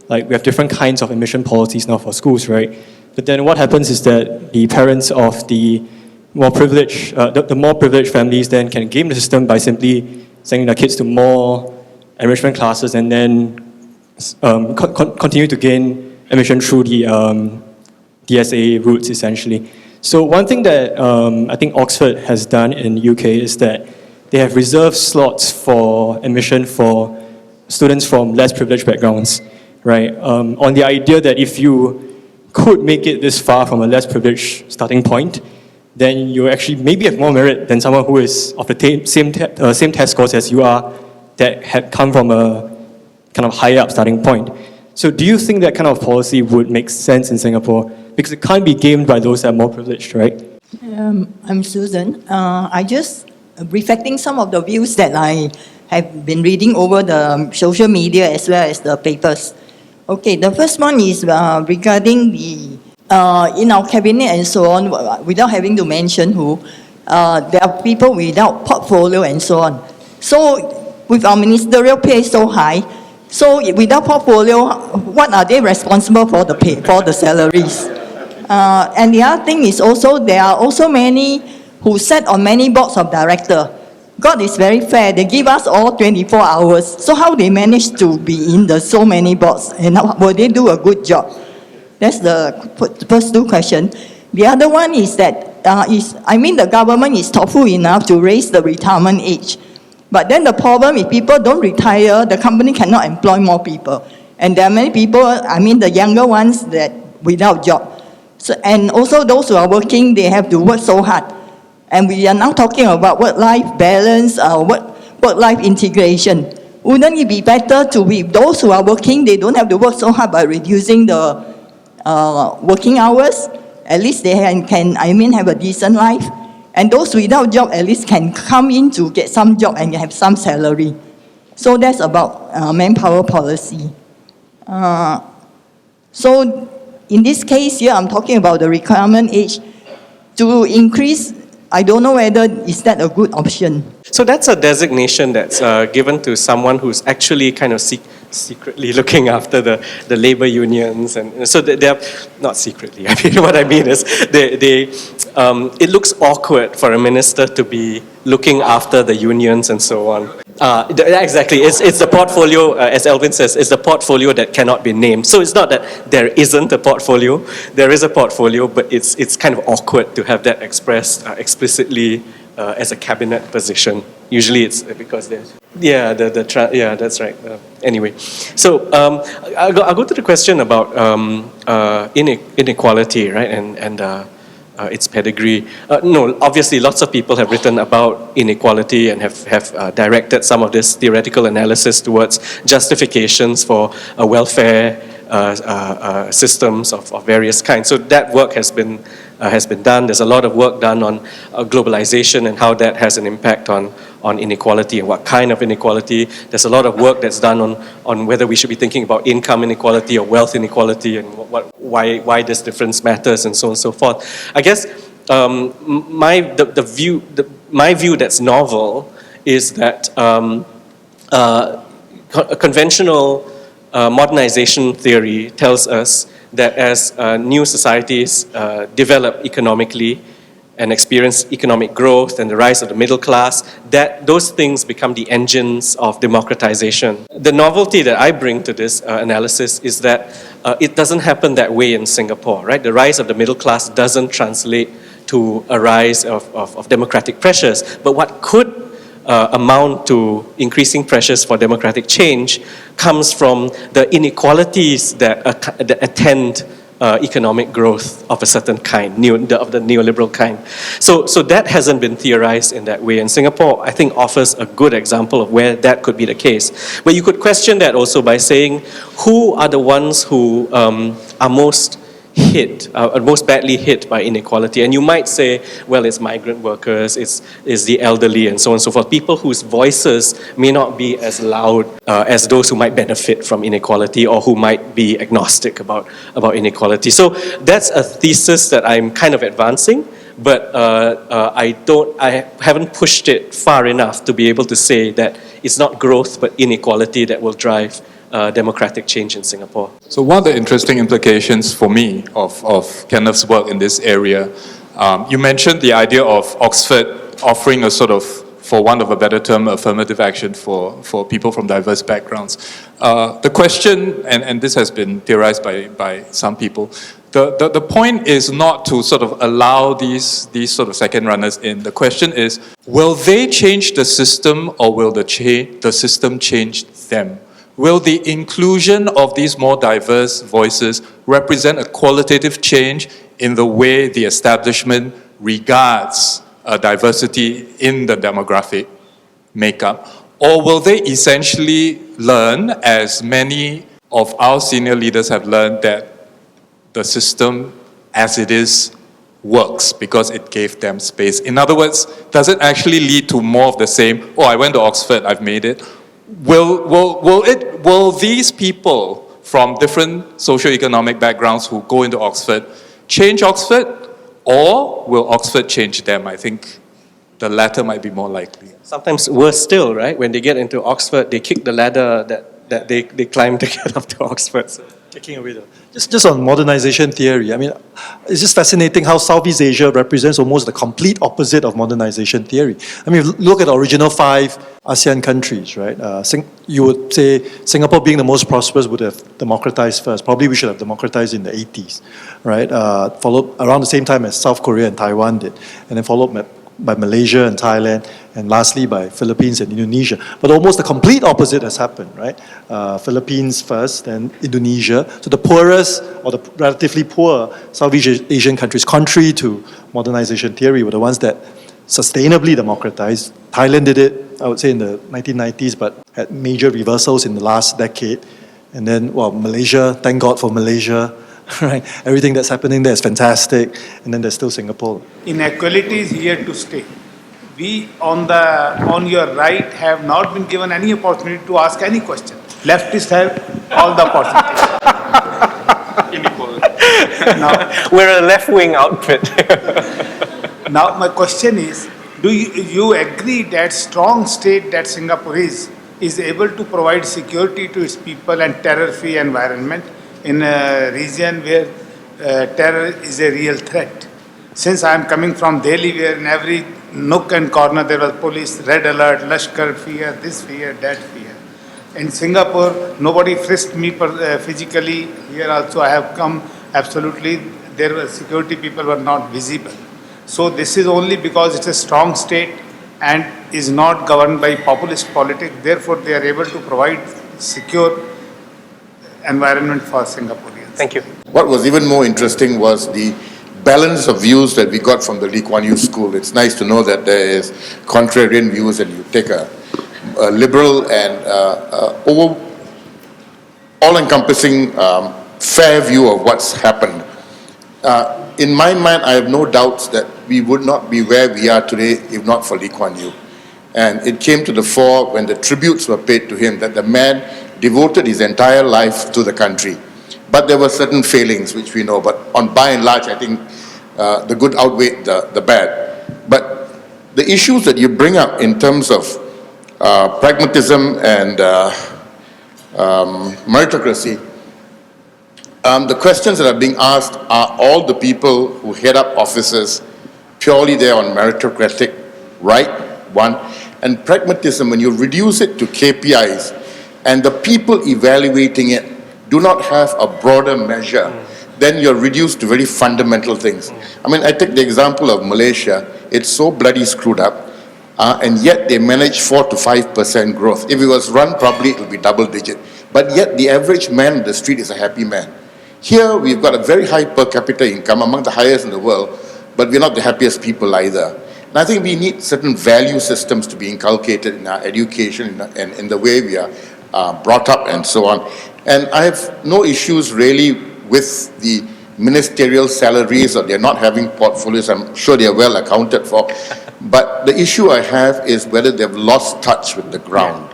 Like we have different kinds of admission policies now for schools, right? But then what happens is that the parents of the more privileged, the more privileged families then can game the system by simply sending their kids to more enrichment classes and then continue to gain admission through the DSA routes, essentially. So one thing that I think Oxford has done in the UK is that they have reserved slots for admission for students from less privileged backgrounds, right? On the idea that if you could make it this far from a less privileged starting point, then you actually maybe have more merit than someone who is of the same test scores as you are, that had come from a kind of higher up starting point. So do you think that kind of policy would make sense in Singapore? Because it can't be gamed by those that are more privileged, right? I'm Susan. I just reflecting some of the views that I have been reading over the social media as well as the papers. Okay, the first one is regarding the, in our cabinet and so on, without having to mention who, there are people without portfolio and so on. So with our ministerial pay so high, so without portfolio, what are they responsible for the pay, for the salaries? And the other thing is also, there are also many who sat on many boards of directors. God is very fair. They give us all 24 hours. So how they manage to be in the so many boards? And how, will they do a good job? That's the first two questions. The other one is that, the government is thoughtful enough to raise the retirement age. But then the problem, if people don't retire, the company cannot employ more people. And there are many people, the younger ones that without job. So, and also those who are working, they have to work so hard. And we are now talking about work-life balance, work-life integration. Wouldn't it be better to be those who are working, they don't have to work so hard by reducing the working hours? At least they can have a decent life. And those without job at least can come in to get some job and have some salary. So that's about manpower policy. So in this case here, I'm talking about the requirement age to increase. I don't know whether is that a good option. So that's a designation that's given to someone who's actually kind of secretly looking after the labor unions, and so they're not secretly. I mean, what I mean is it looks awkward for a minister to be looking after the unions and so on. Exactly, it's the portfolio, as Alvin says, it's the portfolio that cannot be named. So it's not that there isn't a portfolio, there is a portfolio, but it's kind of awkward to have that expressed explicitly as a cabinet position. Usually it's because there's, yeah, that's right. Anyway, so I'll go to the question about inequality, right, and its pedigree. No, obviously lots of people have written about inequality and have directed some of this theoretical analysis towards justifications for welfare systems of various kinds. So that work has been done. There's a lot of work done on globalization and how that has an impact on inequality and what kind of inequality. There's a lot of work that's done on whether we should be thinking about income inequality or wealth inequality and why this difference matters and so on and so forth. I guess my view that's novel is that conventional modernization theory tells us that as new societies develop economically and experience economic growth and the rise of the middle class, that those things become the engines of democratization. The novelty that I bring to this analysis is that it doesn't happen that way in Singapore, right? The rise of the middle class doesn't translate to a rise of democratic pressures, but what could amount to increasing pressures for democratic change comes from the inequalities that attend economic growth of a certain kind, of the neoliberal kind. So that hasn't been theorized in that way. And Singapore, I think, offers a good example of where that could be the case. But you could question that also by saying, who are the ones who are most badly hit by inequality? And you might say, well, it's migrant workers, it's the elderly, and so on and so forth. People whose voices may not be as loud as those who might benefit from inequality or who might be agnostic about inequality. So that's a thesis that I'm kind of advancing, but I haven't pushed it far enough to be able to say that it's not growth but inequality that will drive democratic change in Singapore. So one of the interesting implications for me of Kenneth's work in this area, you mentioned the idea of Oxford offering a sort of, for want of a better term, affirmative action for people from diverse backgrounds. The question, and this has been theorized by some people, the point is not to sort of allow these sort of second runners in. The question is, will they change the system or will the system change them? Will the inclusion of these more diverse voices represent a qualitative change in the way the establishment regards diversity in the demographic makeup? Or will they essentially learn, as many of our senior leaders have learned, that the system as it is works because it gave them space? In other words, does it actually lead to more of the same? Oh, I went to Oxford, I've made it. Will these people from different socio-economic backgrounds who go into Oxford change Oxford, or will Oxford change them? I think the latter might be more likely. Sometimes worse still, right? When they get into Oxford, they kick the ladder that they climb to get up to Oxford. So. Taking away just on modernization theory, I mean, it's just fascinating how Southeast Asia represents almost the complete opposite of modernization theory. I mean, look at the original 5 ASEAN countries, right? You would say Singapore, being the most prosperous, would have democratized first. Probably we should have democratized in the 80s, right? Followed around the same time as South Korea and Taiwan did, and then followed by Malaysia and Thailand, and lastly by Philippines and Indonesia. But almost the complete opposite has happened, right? Philippines first, then Indonesia. So the poorest, or the relatively poor Southeast Asian countries, contrary to modernization theory, were the ones that sustainably democratized. Thailand did it, I would say, in the 1990s, but had major reversals in the last decade. And then, well, Malaysia, thank God for Malaysia, right? Everything that's happening there is fantastic. And then there's still Singapore. Inequality is here to stay. We on your right have not been given any opportunity to ask any question. Leftists have all the opportunities. Now, We're a left-wing outfit. now my question is, do you agree that strong state that Singapore is able to provide security to its people and terror-free environment in a region where terror is a real threat? Since I am coming from Delhi, where in every nook and corner there was police, red alert, Lashkar fear, this fear, that fear. In Singapore, nobody frisked me physically. Here also I have come, absolutely, there were security people were not visible. So this is only because it's a strong state and is not governed by populist politics. Therefore, they are able to provide secure environment for Singaporeans. Thank you. What was even more interesting was the balance of views that we got from the Lee Kuan Yew school. It's nice to know that there is contrarian views and you take a liberal and all-encompassing fair view of what's happened. In my mind, I have no doubts that we would not be where we are today if not for Lee Kuan Yew. And it came to the fore when the tributes were paid to him that the man devoted his entire life to the country. But there were certain failings, which we know. But by and large, I think the good outweighed the bad. But the issues that you bring up in terms of pragmatism and meritocracy, the questions that are being asked are all the people who head up offices purely there on meritocratic right, one, and pragmatism, when you reduce it to KPIs and the people evaluating it do not have a broader measure, then you're reduced to very fundamental things. I mean, I take the example of Malaysia. It's so bloody screwed up, and yet they manage 4 to 5% growth. If it was run properly, it would be double digit. But yet the average man on the street is a happy man. Here, we've got a very high per capita income, among the highest in the world, but we're not the happiest people either. And I think we need certain value systems to be inculcated in our education and in the way we are brought up and so on. And I have no issues really with the ministerial salaries or they're not having portfolios. I'm sure they're well accounted for. But the issue I have is whether they've lost touch with the ground.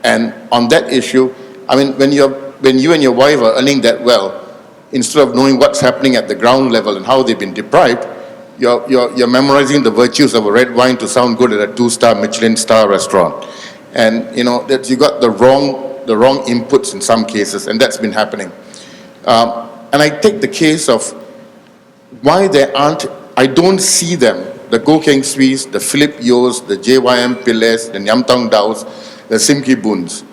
And on that issue, I mean, when you and your wife are earning that well, instead of knowing what's happening at the ground level and how they've been deprived, you're memorizing the virtues of a red wine to sound good at a 2-star Michelin star restaurant. And you know that you got the wrong inputs in some cases, and that's been happening. And I take the case of why there aren't, I don't see them, the Goh Keng Swees, the Philip Yeos, the JYM Piles, the Nyam Tong Daos, the Sim Kee Boons.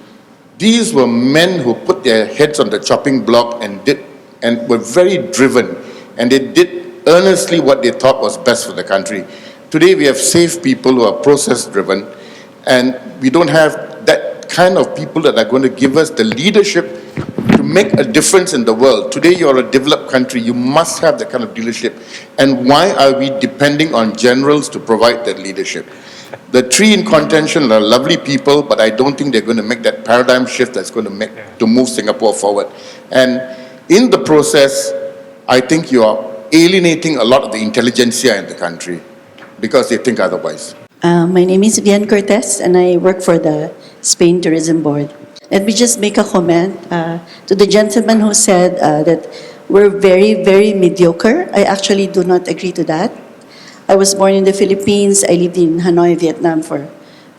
These were men who put their heads on the chopping block and were very driven, and they did earnestly what they thought was best for the country. Today we have safe people who are process-driven, and we don't have that kind of people that are going to give us the leadership to make a difference in the world. Today you're a developed country, you must have that kind of leadership. And why are we depending on generals to provide that leadership? The three in contention are lovely people, but I don't think they're going to make that paradigm shift that's going to move Singapore forward. And in the process, I think you are alienating a lot of the intelligentsia in the country because they think otherwise. My name is Vian Cortez and I work for the Spain Tourism Board. Let me just make a comment to the gentleman who said that we're very, very mediocre. I actually do not agree to that. I was born in the Philippines. I lived in Hanoi, Vietnam for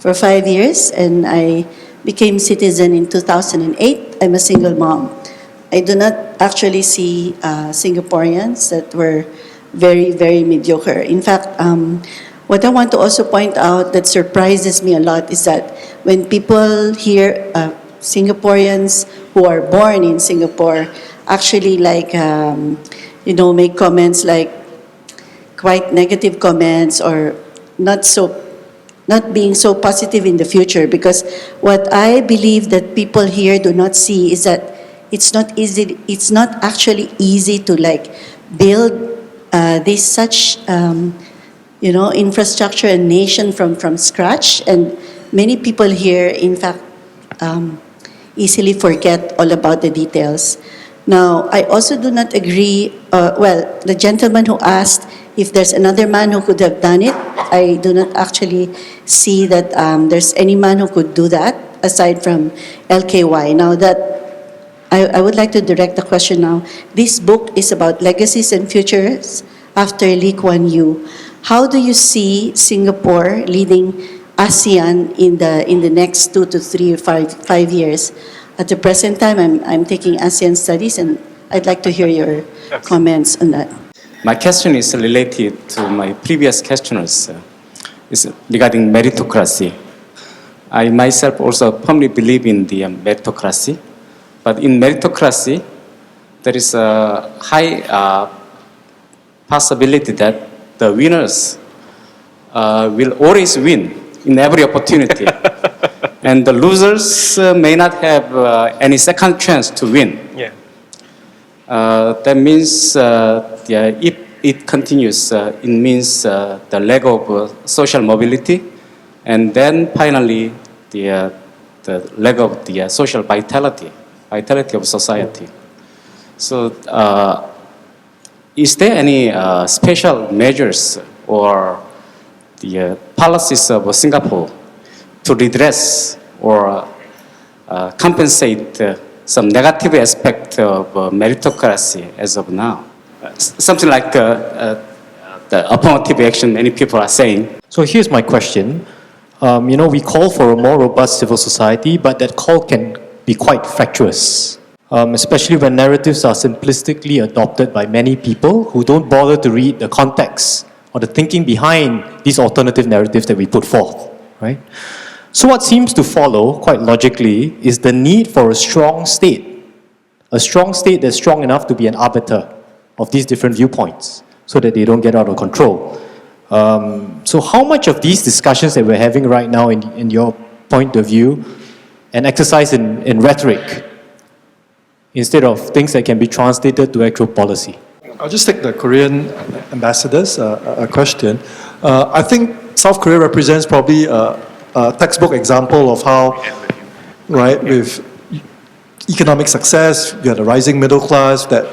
5 years, and I became citizen in 2008. I'm a single mom. I do not actually see Singaporeans that were very, very mediocre. In fact, what I want to also point out that surprises me a lot is that when people hear Singaporeans who are born in Singapore actually make comments like quite negative comments or not being so positive in the future, because what I believe that people here do not see is that it's not actually easy to build this such infrastructure and nation from scratch. And many people here, in fact, easily forget all about the details. Now, I also do not agree, the gentleman who asked if there's another man who could have done it, I do not actually see that there's any man who could do that aside from LKY. Now I would like to direct the question now. This book is about legacies and futures after Lee Kuan Yew. How do you see Singapore leading ASEAN in the next 2 to 3 or 5 years? At the present time, I'm taking ASEAN studies, and I'd like to hear your comments on that. My question is related to my previous questioners. It's regarding meritocracy. I myself also firmly believe in the meritocracy, but in meritocracy, there is a high possibility that the winners will always win in every opportunity. And the losers may not have any second chance to win. Yeah. That means if it continues, it means the lack of social mobility, and then finally the lack of the social vitality of society. So is there any special measures or the policies of Singapore to redress or compensate some negative aspect of meritocracy as of now? Something like the affirmative action many people are saying. So here's my question. We call for a more robust civil society, but that call can be quite fractious, especially when narratives are simplistically adopted by many people who don't bother to read the context or the thinking behind these alternative narratives that we put forth, right? So what seems to follow, quite logically, is the need for a strong state that's strong enough to be an arbiter of these different viewpoints so that they don't get out of control. So how much of these discussions that we're having right now, in your point of view, an exercise in rhetoric instead of things that can be translated to actual policy? I'll just take the Korean ambassador's question. I think South Korea represents probably a textbook example of how, right, with economic success, you had a rising middle class that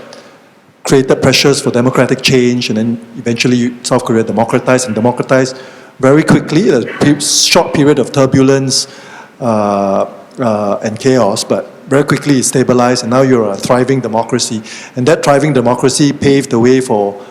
created pressures for democratic change, and then eventually South Korea democratized very quickly. A short period of turbulence and chaos, but very quickly it stabilized, and now you're a thriving democracy. And that thriving democracy paved the way for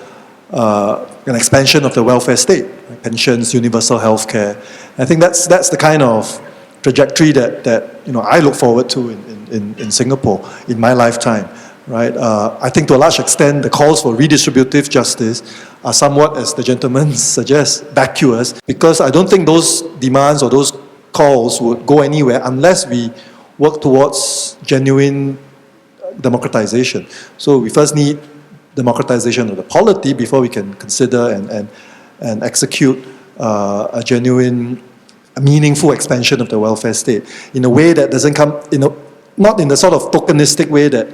an expansion of the welfare state, right? Pensions, universal health care. I think that's the kind of trajectory that I look forward to in Singapore in my lifetime. Right? I think to a large extent, the calls for redistributive justice are somewhat, as the gentleman suggests, vacuous, because I don't think those demands or those calls would go anywhere unless we work towards genuine democratization. So we first need democratization of the polity before we can consider and execute a genuine, meaningful expansion of the welfare state in a way that doesn't come, not in the sort of tokenistic way that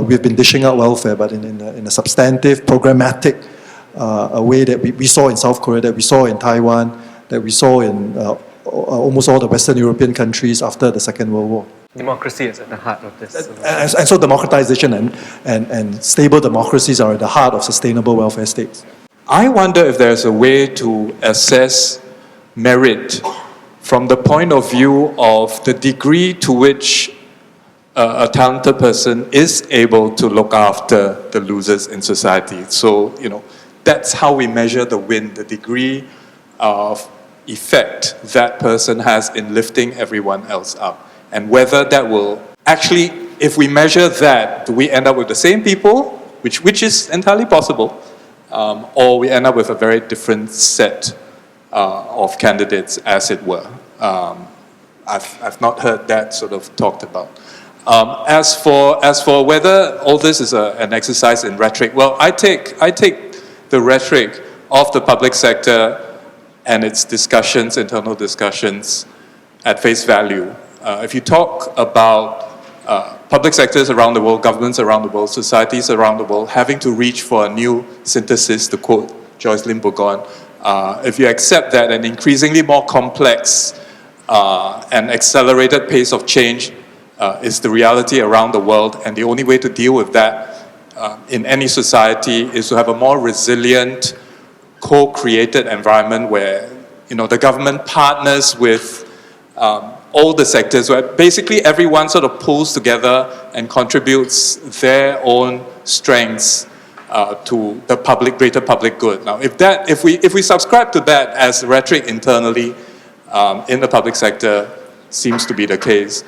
we've been dishing out welfare, but in a substantive, programmatic way that we saw in South Korea, that we saw in Taiwan, that we saw in almost all the Western European countries after the Second World War. Democracy is at the heart of this. And so democratization and stable democracies are at the heart of sustainable welfare states. I wonder if there's a way to assess merit from the point of view of the degree to which a talented person is able to look after the losers in society. So, that's how we measure the win, the degree of effect that person has in lifting everyone else up. And whether that will actually, if we measure that, do we end up with the same people, which is entirely possible, or we end up with a very different set of candidates, as it were. I've not heard that sort of talked about. As for whether all this is an exercise in rhetoric, well, I take the rhetoric of the public sector and its discussions, internal discussions, at face value. If you talk about public sectors around the world, governments around the world, societies around the world having to reach for a new synthesis, to quote Joycelyn Bougon, if you accept that an increasingly more complex and accelerated pace of change is the reality around the world, and the only way to deal with that in any society is to have a more resilient, co-created environment where the government partners with all the sectors, where basically everyone sort of pulls together and contributes their own strengths to the greater public good. Now, if we subscribe to that as rhetoric internally in the public sector, seems to be the case,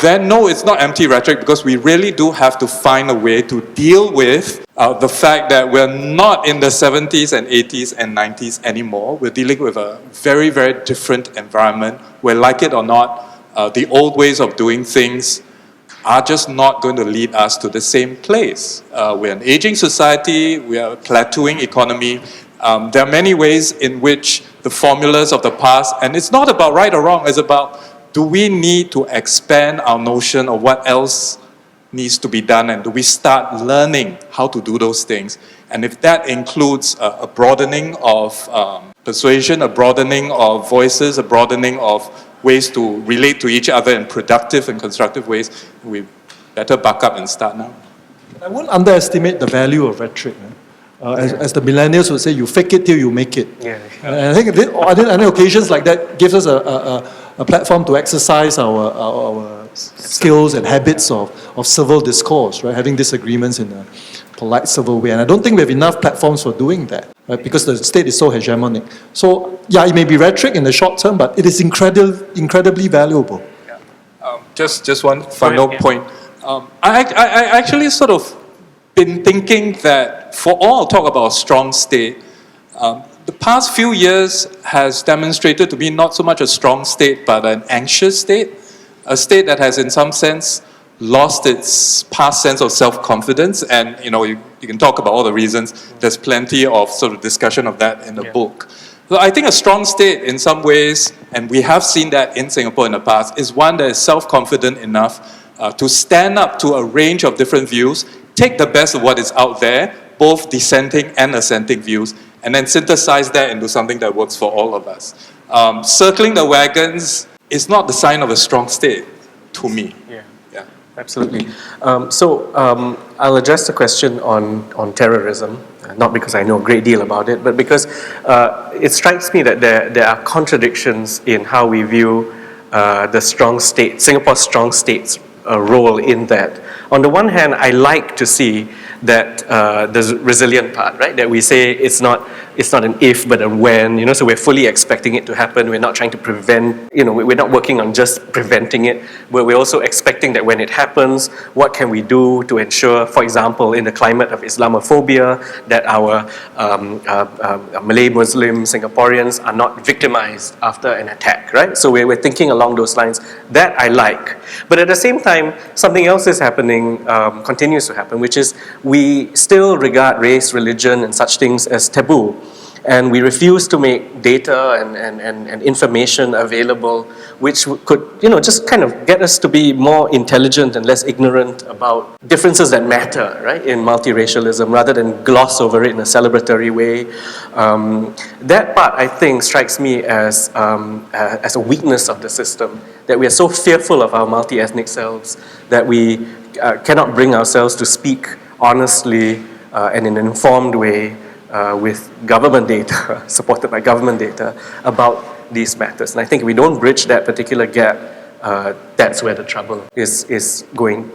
then no, it's not empty rhetoric, because we really do have to find a way to deal with the fact that we're not in the 70s and 80s and 90s anymore. We're dealing with a very, very different environment where, like it or not, the old ways of doing things are just not going to lead us to the same place. We're an aging society, we are a plateauing economy. There are many ways in which the formulas of the past, and it's not about right or wrong, it's about, do we need to expand our notion of what else needs to be done, and do we start learning how to do those things? And if that includes a broadening of persuasion, a broadening of voices, a broadening of ways to relate to each other in productive and constructive ways, we better buck up and start now. I won't underestimate the value of rhetoric. As the millennials would say, you fake it till you make it. Yeah. And I think on occasions like that gives us a platform to exercise our skills and habits of civil discourse, right? Having disagreements in a polite, civil way. And I don't think we have enough platforms for doing that, right? Because the state is so hegemonic. So, yeah, it may be rhetoric in the short term, but it is incredibly valuable. Yeah. Just one final point. I actually sort of been thinking that for all talk about a strong state, the past few years has demonstrated to be not so much a strong state, but an anxious state, a state that has in some sense lost its past sense of self-confidence. And you can talk about all the reasons. There's plenty of sort of discussion of that in the book. So I think a strong state in some ways, and we have seen that in Singapore in the past, is one that is self-confident enough to stand up to a range of different views, take the best of what is out there, both dissenting and assenting views, and then synthesize that into something that works for all of us. Circling the wagons is not the sign of a strong state, to me. Yeah. Absolutely. I'll address the question on terrorism, not because I know a great deal about it, but because it strikes me that there are contradictions in how we view the strong state, Singapore's strong state's role in that. On the one hand, I like to see that the resilient part, right? That we say it's not an if but a when, so we're fully expecting it to happen. We're not trying to prevent, we're not working on just preventing it, but we're also expecting that when it happens, what can we do to ensure, for example, in the climate of Islamophobia, that our Malay Muslim Singaporeans are not victimized after an attack, right? So we're thinking along those lines. That I like. But at the same time, something else is happening, continues to happen, which is we still regard race, religion, and such things as taboo. And we refuse to make data and information available, which could, just kind of get us to be more intelligent and less ignorant about differences that matter, right, in multiracialism, rather than gloss over it in a celebratory way. That part, I think, strikes me as a weakness of the system, that we are so fearful of our multi-ethnic selves that we cannot bring ourselves to speak honestly and in an informed way with government data, supported by government data, about these matters. And I think if we don't bridge that particular gap, that's where the trouble is going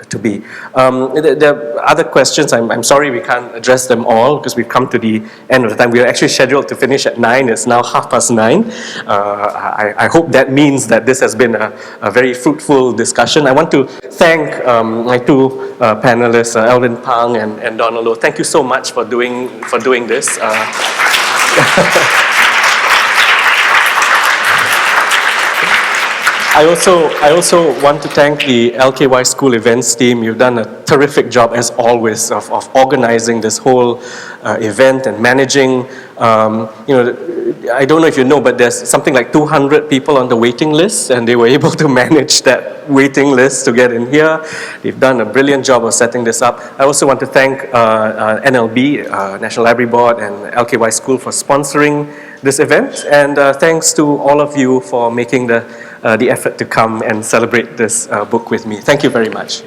to be. The other questions, I'm sorry we can't address them all because we've come to the end of the time. We were actually scheduled to finish at 9. It's now 9:30. I hope that means that this has been a very fruitful discussion. I want to thank my two panelists, Alvin Pang and Donald Loh. Thank you so much for doing this. I also want to thank the LKY School Events team. You've done a terrific job, as always, of organizing this whole event and managing I don't know if you know, but there's something like 200 people on the waiting list, and they were able to manage that waiting list to get in here. They've done a brilliant job of setting this up. I also want to thank NLB, National Library Board, and LKY School for sponsoring this event, and thanks to all of you for making the effort to come and celebrate this book with me. Thank you very much.